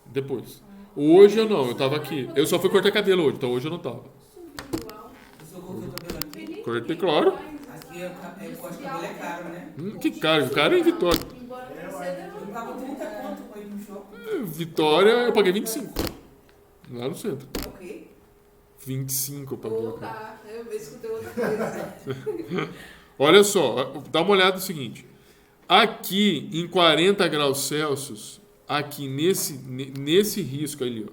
depois. Hoje eu não, eu tava aqui. Eu só fui cortar cabelo hoje, então hoje eu não tava. Subiu alto. O senhor cortou o cabelo aqui? Cortei, claro. Aqui é corte de cabelo é caro, né? Que cara, o cara é em Vitória. Embora não seja, Eu pago 30 conto pra ir no shopping. Vitória eu paguei 25. Lá no centro. o quê? 25 eu paguei. Ou tá, eu escutei outra coisa. Olha só, dá uma olhada no seguinte. Aqui em 40 graus Celsius, aqui nesse risco ali, ó,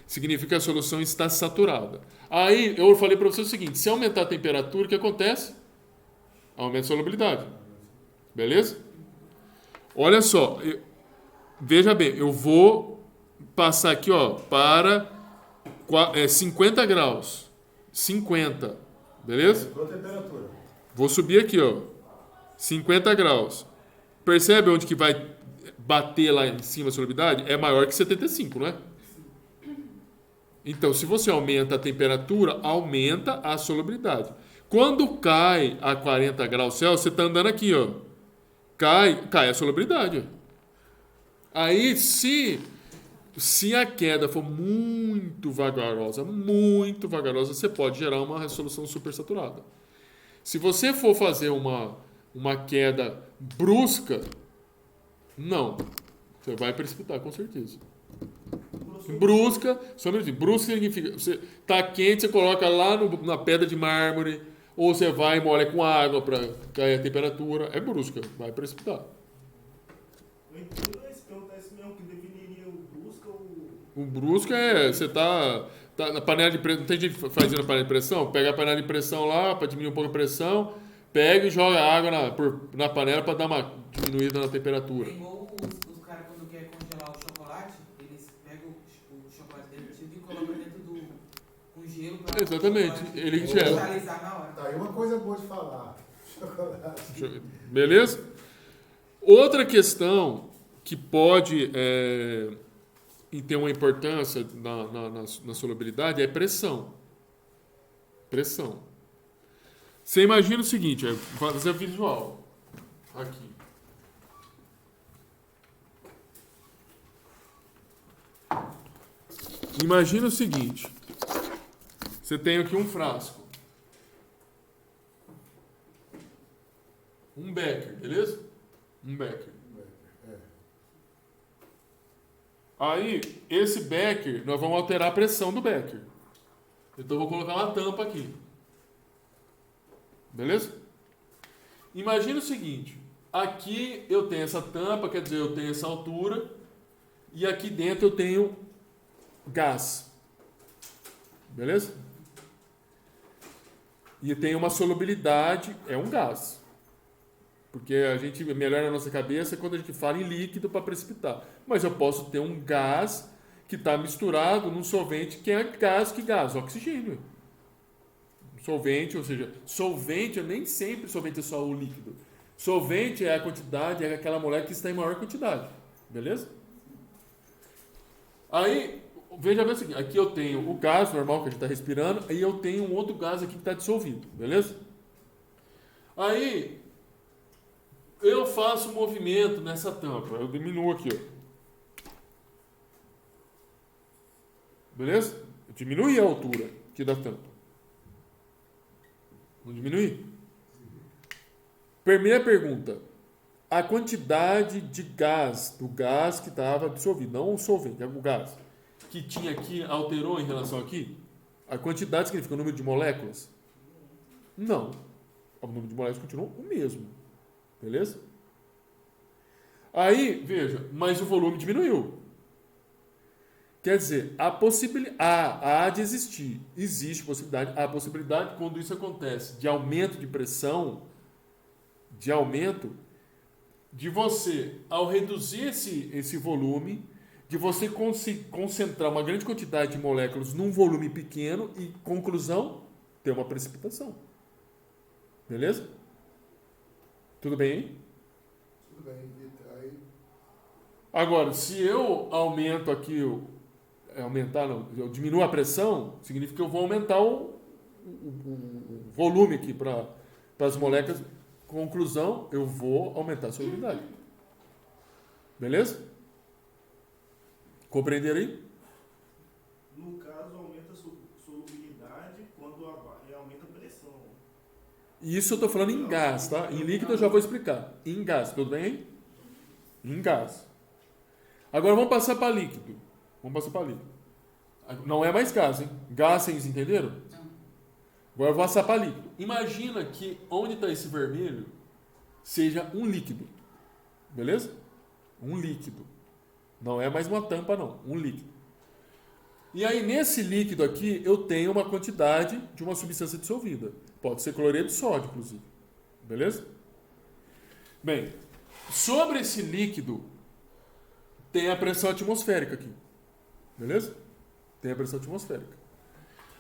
significa que a solução está saturada. Aí eu falei para você o seguinte: se aumentar a temperatura, o que acontece? Aumenta a solubilidade. Beleza? Olha só, veja bem, eu vou passar aqui, ó, para 50 graus. 50, beleza? Qual a temperatura? Vou subir aqui, ó. 50 graus. Percebe onde que vai bater lá em cima a solubilidade? É maior que 75, não é? Então, se você aumenta a temperatura, aumenta a solubilidade. Quando cai a 40 graus Celsius, você está andando aqui, ó. Cai a solubilidade. Ó. Aí, se a queda for muito vagarosa, você pode gerar uma resolução supersaturada. Se você for fazer uma queda brusca, não. Você vai precipitar, com certeza. Brusca, só um minutinho. Brusca significa, você tá quente, você coloca lá na pedra de mármore, ou você vai e molha com água para cair a temperatura. É brusca, vai precipitar. Eu entendo esse mesmo que definiria o brusca ou. O brusca é, você tá na panela de pressão, não tem gente fazendo na panela de pressão? Pega a panela de pressão lá, para diminuir um pouco a pressão, pega e joga água na panela para dar uma diminuída na temperatura. É igual os caras quando querem congelar o chocolate, eles pegam o chocolate derretido e colocam dentro com gelo para Exatamente, ele gela. cristalizar na hora. Tá aí uma coisa boa de falar. Chocolate. Beleza? Outra questão que pode ter uma importância na solubilidade é pressão. Pressão. Você imagina o seguinte, vou fazer visual. Aqui. Imagina o seguinte. Você tem aqui um frasco. Um becker, beleza? Um becker. Aí, esse becker, nós vamos alterar a pressão do becker. Então, eu vou colocar uma tampa aqui. Beleza? Imagina o seguinte. Aqui eu tenho essa tampa, quer dizer, eu tenho essa altura. E aqui dentro eu tenho gás. Beleza? E tem uma solubilidade, é um gás. Porque a gente melhora a nossa cabeça quando a gente fala em líquido para precipitar. Mas eu posso ter um gás que está misturado num solvente que é gás, oxigênio. Solvente, ou seja, solvente, nem sempre solvente é só o líquido. Solvente é a quantidade, é aquela molécula que está em maior quantidade. Beleza? Aí, veja bem o seguinte, aqui eu tenho o gás normal que a gente está respirando, aí eu tenho um outro gás aqui que está dissolvido. Beleza? Aí, eu faço um movimento nessa tampa. Eu diminuo aqui, ó. Beleza? Eu diminui a altura aqui da tampa. Vamos diminuir? Primeira pergunta. A quantidade de gás, do gás que estava dissolvido, não o solvente, é o gás, que tinha aqui, alterou em relação aqui? A quantidade significa o número de moléculas? Não. O número de moléculas continuou o mesmo. Beleza? Aí, veja, mas o volume diminuiu. Quer dizer, há de existir, existe possibilidade, há possibilidade quando isso acontece, de aumento de pressão, de você, ao reduzir esse volume, de você concentrar uma grande quantidade de moléculas num volume pequeno e, conclusão, ter uma precipitação. Beleza? Tudo bem aí? Tudo bem. Aí... Agora, se eu aumento aqui, eu diminuo a pressão, significa que eu vou aumentar o volume aqui para as moléculas. Conclusão, eu vou aumentar a solubilidade. Beleza? Compreenderam aí? No caso, aumenta a solubilidade quando aumenta a pressão. Isso eu estou falando em gás, tá? Em líquido eu já vou explicar. Em gás, tudo bem? Em gás. Agora vamos passar para líquido. Não é mais gás, hein? Gás, vocês entenderam? Agora eu vou passar para líquido. Imagina que onde está esse vermelho seja um líquido. Beleza? Um líquido. Não é mais uma tampa, não. Um líquido. E aí, nesse líquido aqui, eu tenho uma quantidade de uma substância dissolvida. Pode ser cloreto de sódio, inclusive. Beleza? Bem, sobre esse líquido, tem a pressão atmosférica aqui. Beleza? Tem a pressão atmosférica.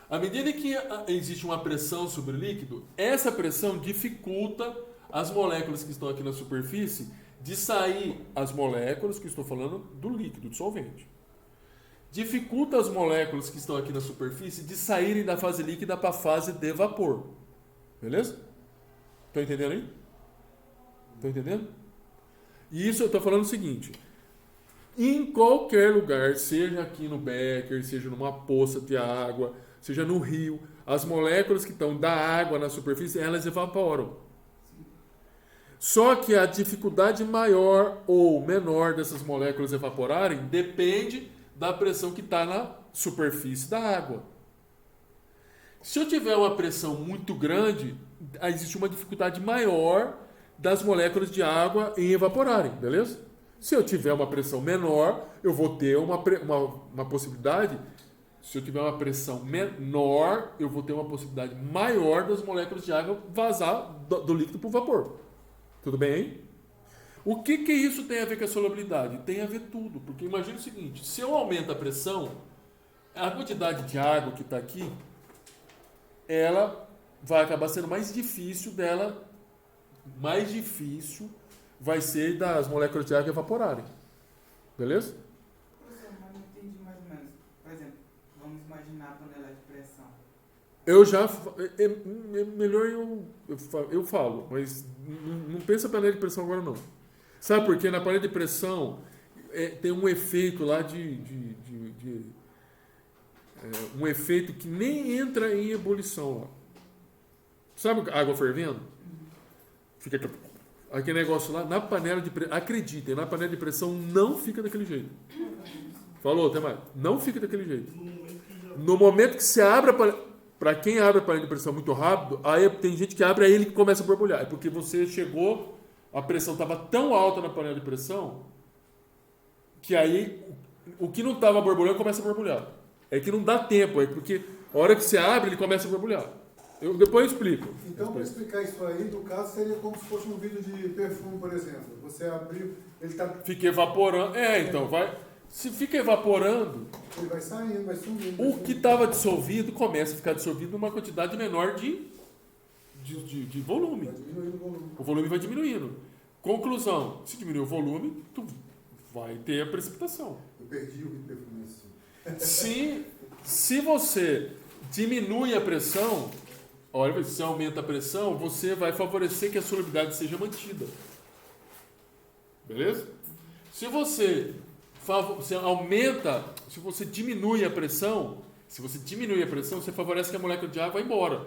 À medida que existe uma pressão sobre o líquido, essa pressão dificulta as moléculas que estão aqui na superfície de sair, as moléculas que estou falando do líquido, do solvente. Dificulta as moléculas que estão aqui na superfície de saírem da fase líquida para a fase de vapor. Beleza? Estão entendendo aí? Estão entendendo? E isso eu estou falando o seguinte: em qualquer lugar, seja aqui no becker, seja numa poça de água, seja no rio, as moléculas que estão da água na superfície, elas evaporam. Só que a dificuldade maior ou menor dessas moléculas evaporarem depende da pressão que está na superfície da água. Se eu tiver uma pressão muito grande, existe uma dificuldade maior das moléculas de água em evaporarem, beleza? Se eu tiver uma pressão menor, eu vou ter uma possibilidade. Se eu tiver uma pressão menor, eu vou ter uma possibilidade maior das moléculas de água vazar do líquido para o vapor. Tudo bem aí? O que isso tem a ver com a solubilidade? Tem a ver tudo. Porque imagina o seguinte: se eu aumento a pressão, a quantidade de água que está aqui, ela vai acabar sendo mais difícil vai ser das moléculas de água evaporarem. Beleza? Professor, mas não entendi mais ou menos. Por exemplo, vamos imaginar a panela de pressão. Melhor eu falo, mas não pensa panela de pressão agora não. Sabe por quê? Na panela de pressão tem um efeito lá um efeito que nem entra em ebulição lá. Sabe água fervendo? Fica aquele negócio lá na panela de pressão. Acreditem, na panela de pressão não fica daquele jeito. Falou, até mais. Não fica daquele jeito. No momento que você abre para quem abre a panela de pressão muito rápido, aí tem gente que abre, aí ele começa a borbulhar. É porque você chegou, a pressão estava tão alta na panela de pressão, que aí o que não estava borbulhando começa a borbulhar. É que não dá tempo, é porque a hora que você abre, ele começa a borbulhar. Depois eu explico. Então, para explicar isso aí, no caso, seria como se fosse um vidro de perfume, por exemplo. Você abriu, ele está... Fica evaporando. Então, vai... Se fica evaporando, ele vai saindo, vai sumindo. O que estava dissolvido começa a ficar dissolvido numa quantidade menor de volume. Vai diminuindo o volume. O volume vai diminuindo. Conclusão: se diminuir o volume, tu vai ter a precipitação. Eu perdi o vidro de perfume. Se você diminui a pressão, olha, se você aumenta a pressão, você vai favorecer que a solubilidade seja mantida. Beleza? Se você aumenta, se você diminui a pressão, você favorece que a molécula de água vá embora.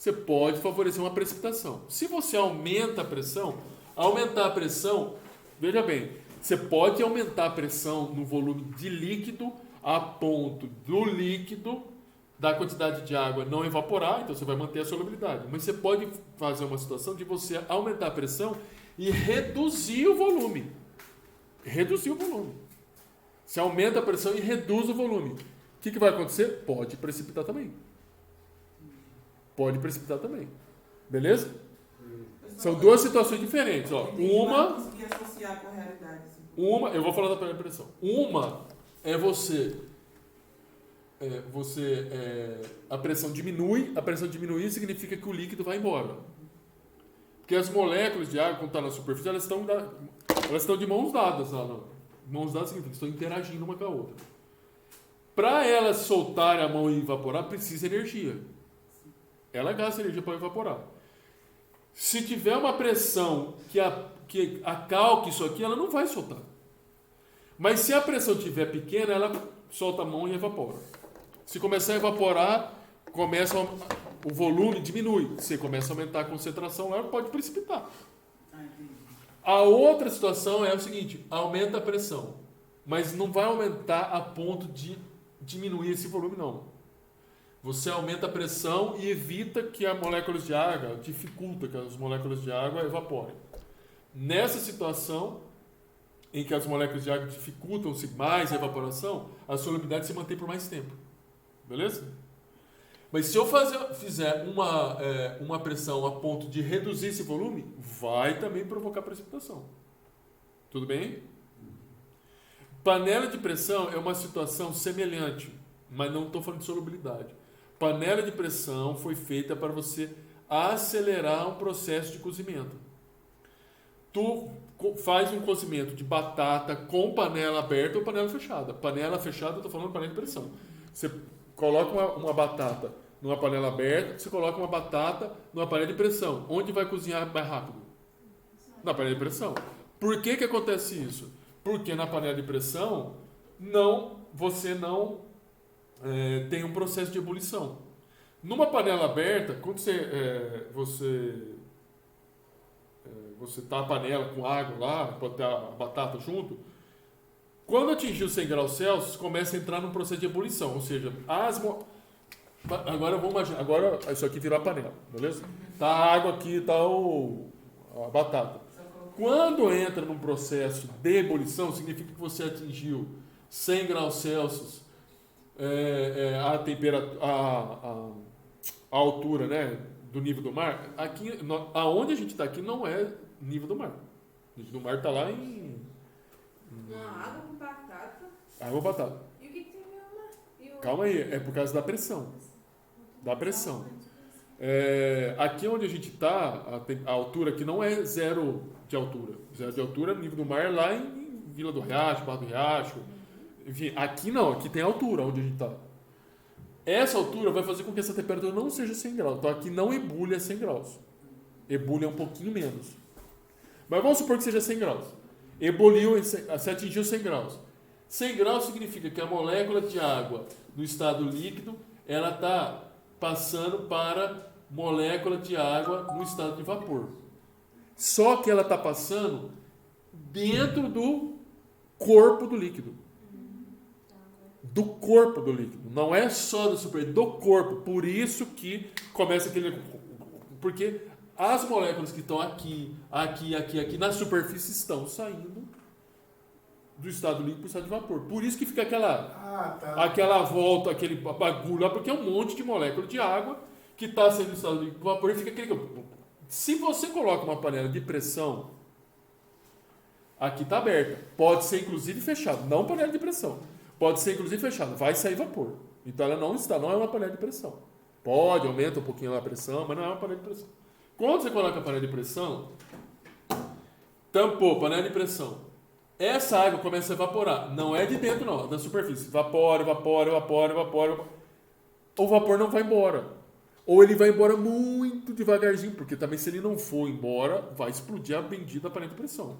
você pode favorecer uma precipitação. Se você aumenta a pressão, aumentar a pressão, veja bem, você pode aumentar a pressão no volume de líquido a ponto do líquido, da quantidade de água não evaporar, então você vai manter a solubilidade. Mas você pode fazer uma situação de você aumentar a pressão e reduzir o volume. Reduzir o volume. Você aumenta a pressão e reduz o volume. O que vai acontecer? Pode precipitar também. Pode precipitar também. Beleza? São duas situações diferentes. Ó. Uma, associar com a realidade. eu vou falar da panela de pressão. Uma é a pressão diminui. A pressão diminuir significa que o líquido vai embora. Porque as moléculas de água, quando estão na superfície, elas estão de mãos dadas. Mãos dadas significa que estão interagindo uma com a outra. Para elas soltarem a mão e evaporar, precisa energia. Ela gasta energia para evaporar. Se tiver uma pressão que acalque isso aqui, ela não vai soltar. Mas se a pressão estiver pequena, ela solta a mão e evapora. Se começar a evaporar, o volume diminui. Se começa a aumentar a concentração, ela pode precipitar. A outra situação é o seguinte, aumenta a pressão, mas não vai aumentar a ponto de diminuir esse volume, não. Você aumenta a pressão e evita que as moléculas de água, dificulta que as moléculas de água evaporem. Nessa situação, em que as moléculas de água dificultam-se mais a evaporação, a solubilidade se mantém por mais tempo. Beleza? Mas se eu fizer uma pressão a ponto de reduzir esse volume, vai também provocar precipitação. Tudo bem? Panela de pressão é uma situação semelhante, mas não estou falando de solubilidade. Panela de pressão foi feita para você acelerar um processo de cozimento. Tu faz um cozimento de batata com panela aberta ou panela fechada. Panela fechada, eu estou falando de panela de pressão. Você coloca uma batata numa panela aberta, você coloca uma batata numa panela de pressão. Onde vai cozinhar mais rápido? Na panela de pressão. Por que acontece isso? Porque na panela de pressão você não tem um processo de ebulição. Numa panela aberta, quando você tá a panela com água lá, pode ter a batata junto, quando atingir os 100 graus Celsius, começa a entrar num processo de ebulição, ou seja, agora vamos imaginar, agora isso aqui virou a panela, beleza? Tá a água aqui, tá a batata. Quando entra num processo de ebulição, significa que você atingiu 100 graus Celsius, a temperatura, a altura, né, do nível do mar. Aqui, aonde a gente está aqui não é nível do mar. O nível do mar está lá em... Uma água com batata. Água com batata. E o que tem no mar? Calma aí, é por causa da pressão. Da pressão. Aqui onde a gente está, a altura aqui não é zero de altura. Zero de altura, nível do mar, lá em Vila do Riacho, Barra do Riacho. Enfim, aqui não, aqui tem altura onde a gente está. Essa altura vai fazer com que essa temperatura não seja 100 graus. Então aqui não ebule a 100 graus. Ebule um pouquinho menos. Mas vamos supor que seja 100 graus. Ebuliu, você atingiu 100 graus. 100 graus significa que a molécula de água no estado líquido, ela está passando para molécula de água no estado de vapor. Só que ela está passando dentro do corpo do líquido. Do corpo do líquido. Não é só da superfície, do corpo. Por isso que começa aquele... Porque as moléculas que estão aqui na superfície estão saindo do estado líquido para o estado de vapor. Por isso que fica aquela volta, aquele bagulho lá, porque é um monte de molécula de água que está saindo do estado líquido para o vapor e fica aquele... Se você coloca uma panela de pressão, aqui está aberta. Pode ser inclusive fechada. Não panela de pressão. Pode ser inclusive fechada. Vai sair vapor. Então ela não é uma panela de pressão. Pode, aumenta um pouquinho a pressão, mas não é uma panela de pressão. Quando você coloca a panela de pressão, tampou, panela de pressão, essa água começa a evaporar. Não é de dentro não, é da superfície. Evapora. O vapor não vai embora. Ou ele vai embora muito devagarzinho, porque também se ele não for embora, vai explodir a bendita panela de pressão.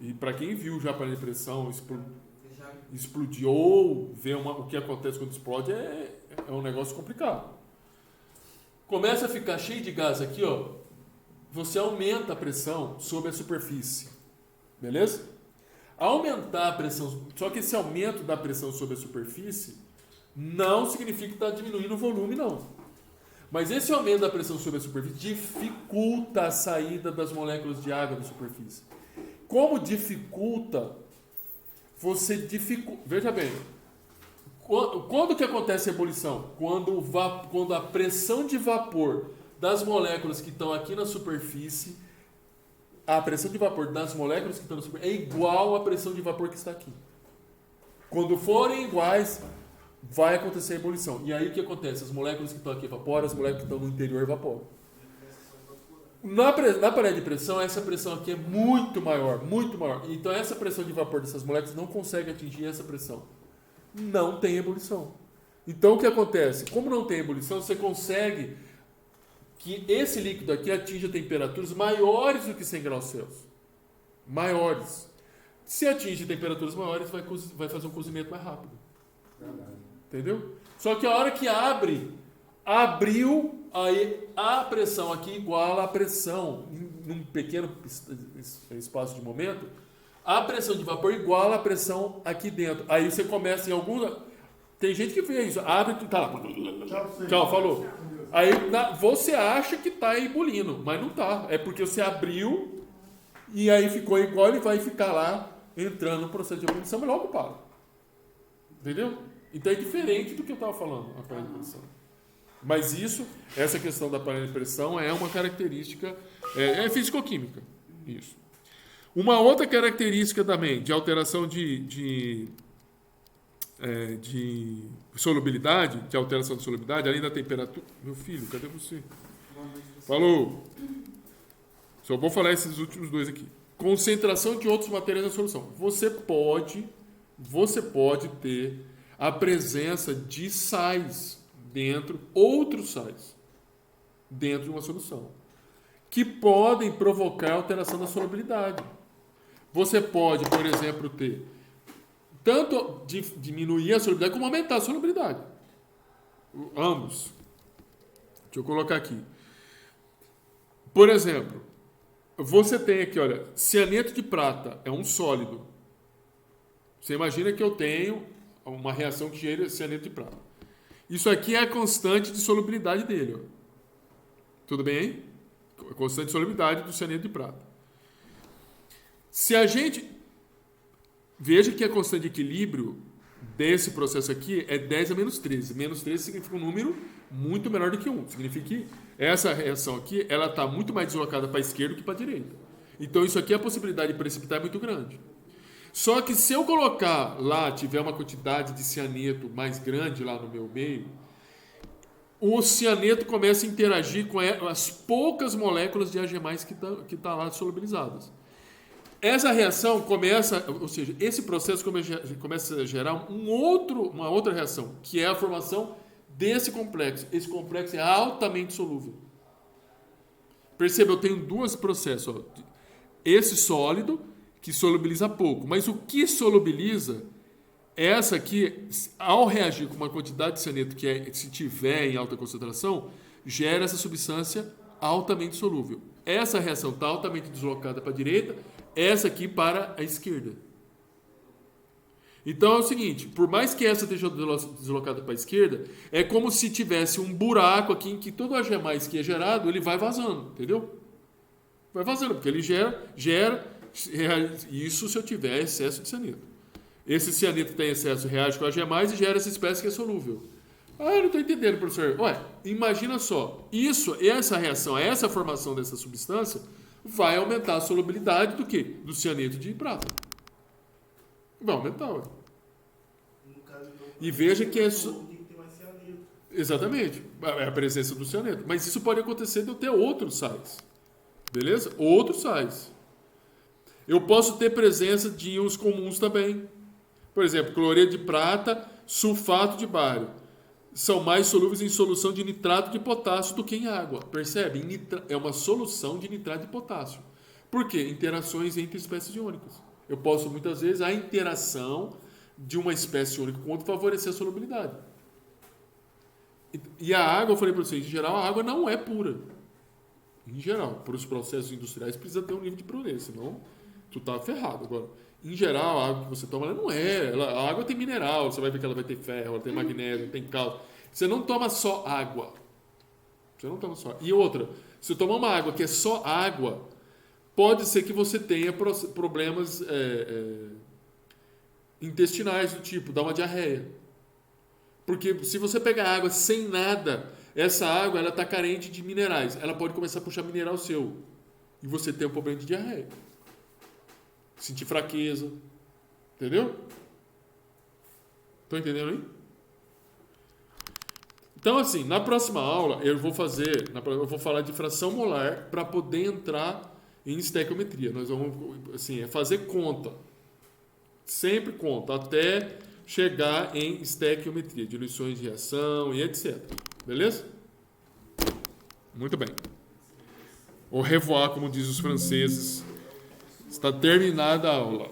E para quem viu já a panela de pressão explodir ou ver o que acontece quando explode, é um negócio complicado. começa a ficar cheio de gás aqui, ó, você aumenta a pressão sobre a superfície. Beleza? Aumentar a pressão, só que esse aumento da pressão sobre a superfície não significa que está diminuindo o volume, não. Mas esse aumento da pressão sobre a superfície dificulta a saída das moléculas de água da superfície. Como dificulta, você dificulta... Veja bem, quando que acontece a ebulição? Quando a pressão de vapor das moléculas que estão aqui na superfície, a pressão de vapor das moléculas que estão na superfície é igual à pressão de vapor que está aqui. Quando forem iguais, vai acontecer a ebulição. E aí o que acontece? As moléculas que estão aqui evaporam, as moléculas que estão no interior evaporam. Na parede de pressão, essa pressão aqui é muito maior, muito maior. Então essa pressão de vapor dessas moléculas não consegue atingir essa pressão. Não tem ebulição. Então o que acontece? Como não tem ebulição, você consegue que esse líquido aqui atinja temperaturas maiores do que 100 graus Celsius. Maiores. Se atinge temperaturas maiores, vai fazer um cozimento mais rápido. Entendeu? Só que a hora que abriu, aí a pressão aqui iguala a pressão, num pequeno espaço de momento, a pressão de vapor iguala a pressão aqui dentro. Aí você começa em alguma... Tem gente que fez isso. Abre e tá lá. Tchau, falou. Aí você acha que está ebulindo, mas não está. É porque você abriu e aí ficou igual e vai ficar lá entrando no processo de ebulição, mas logo para. Entendeu? Então é diferente do que eu estava falando, a panela de pressão. Mas essa questão da panela de pressão é uma característica, é físico-química. Isso. Uma outra característica também de alteração de solubilidade, de alteração de solubilidade, além da temperatura... Meu filho, cadê você? Falou! Só vou falar esses últimos dois aqui. Concentração de outros materiais na solução. Você pode ter a presença de sais outros sais, dentro de uma solução, que podem provocar alteração da solubilidade. Você pode, por exemplo, ter tanto diminuir a solubilidade como aumentar a solubilidade. Ambos. Deixa eu colocar aqui. Por exemplo, você tem aqui, olha, cianeto de prata é um sólido. Você imagina que eu tenho uma reação que gera cianeto de prata. Isso aqui é a constante de solubilidade dele. Ó. Tudo bem? A constante de solubilidade do cianeto de prata. Se a gente... Veja que a constante de equilíbrio desse processo aqui é 10 a menos 13. Menos 13 significa um número muito menor do que 1. Significa que essa reação aqui ela está muito mais deslocada para a esquerda do que para a direita. Então, isso aqui, a possibilidade de precipitar é muito grande. Só que se eu colocar lá, tiver uma quantidade de cianeto mais grande lá no meu meio, o cianeto começa a interagir com as poucas moléculas de Ag+, que tá lá solubilizadas. Essa reação começa, ou seja, esse processo começa a gerar uma outra reação, que é a formação desse complexo. Esse complexo é altamente solúvel. Perceba, eu tenho dois processos. Ó. Esse sólido, que solubiliza pouco. Mas o que solubiliza, essa aqui, ao reagir com uma quantidade de cianeto que se tiver em alta concentração, gera essa substância altamente solúvel. Essa reação está altamente deslocada para a direita, essa aqui para a esquerda. Então é o seguinte, por mais que essa esteja deslocada para a esquerda, é como se tivesse um buraco aqui em que todo o Ag+ que é gerado, ele vai vazando, entendeu? Vai vazando, porque ele gera isso se eu tiver excesso de cianeto. Esse cianeto tem excesso, reage com o Ag+ e gera essa espécie que é solúvel. Ah, eu não estou entendendo, professor. Ué, imagina só, essa reação, essa formação dessa substância vai aumentar a solubilidade do quê? Do cianeto de prata. Vai aumentar, ué. E veja que é... Exatamente, é a presença do cianeto. Mas isso pode acontecer de eu ter outros sais. Beleza? Outros sais. Eu posso ter presença de íons comuns também. Por exemplo, cloreto de prata, sulfato de bário. São mais solúveis em solução de nitrato de potássio do que em água. Percebe? É uma solução de nitrato de potássio. Por quê? Interações entre espécies iônicas. Eu posso, muitas vezes, a interação de uma espécie iônica com outra favorecer a solubilidade. E a água, eu falei para vocês, em geral, a água não é pura. Em geral, para os processos industriais precisa ter um nível de pureza, senão tu tá ferrado. Agora, em geral, a água que você toma, ela não é. A água tem mineral, você vai ver que ela vai ter ferro, ela tem magnésio, tem cálcio. Você não toma só água. Você não toma só. E outra, se você tomar uma água que é só água, pode ser que você tenha problemas intestinais do tipo, dá uma diarreia. Porque se você pegar água sem nada, essa água ela está carente de minerais. Ela pode começar a puxar mineral seu. E você tem um problema de diarreia. Sentir fraqueza. Entendeu? Estão entendendo aí? Então, assim, na próxima aula eu vou falar de fração molar para poder entrar em estequiometria. Nós vamos, assim, fazer conta. Sempre conta, até chegar em estequiometria, diluições de reação e etc. Beleza? Muito bem. Au revoir, como diz os franceses. Está terminada a aula.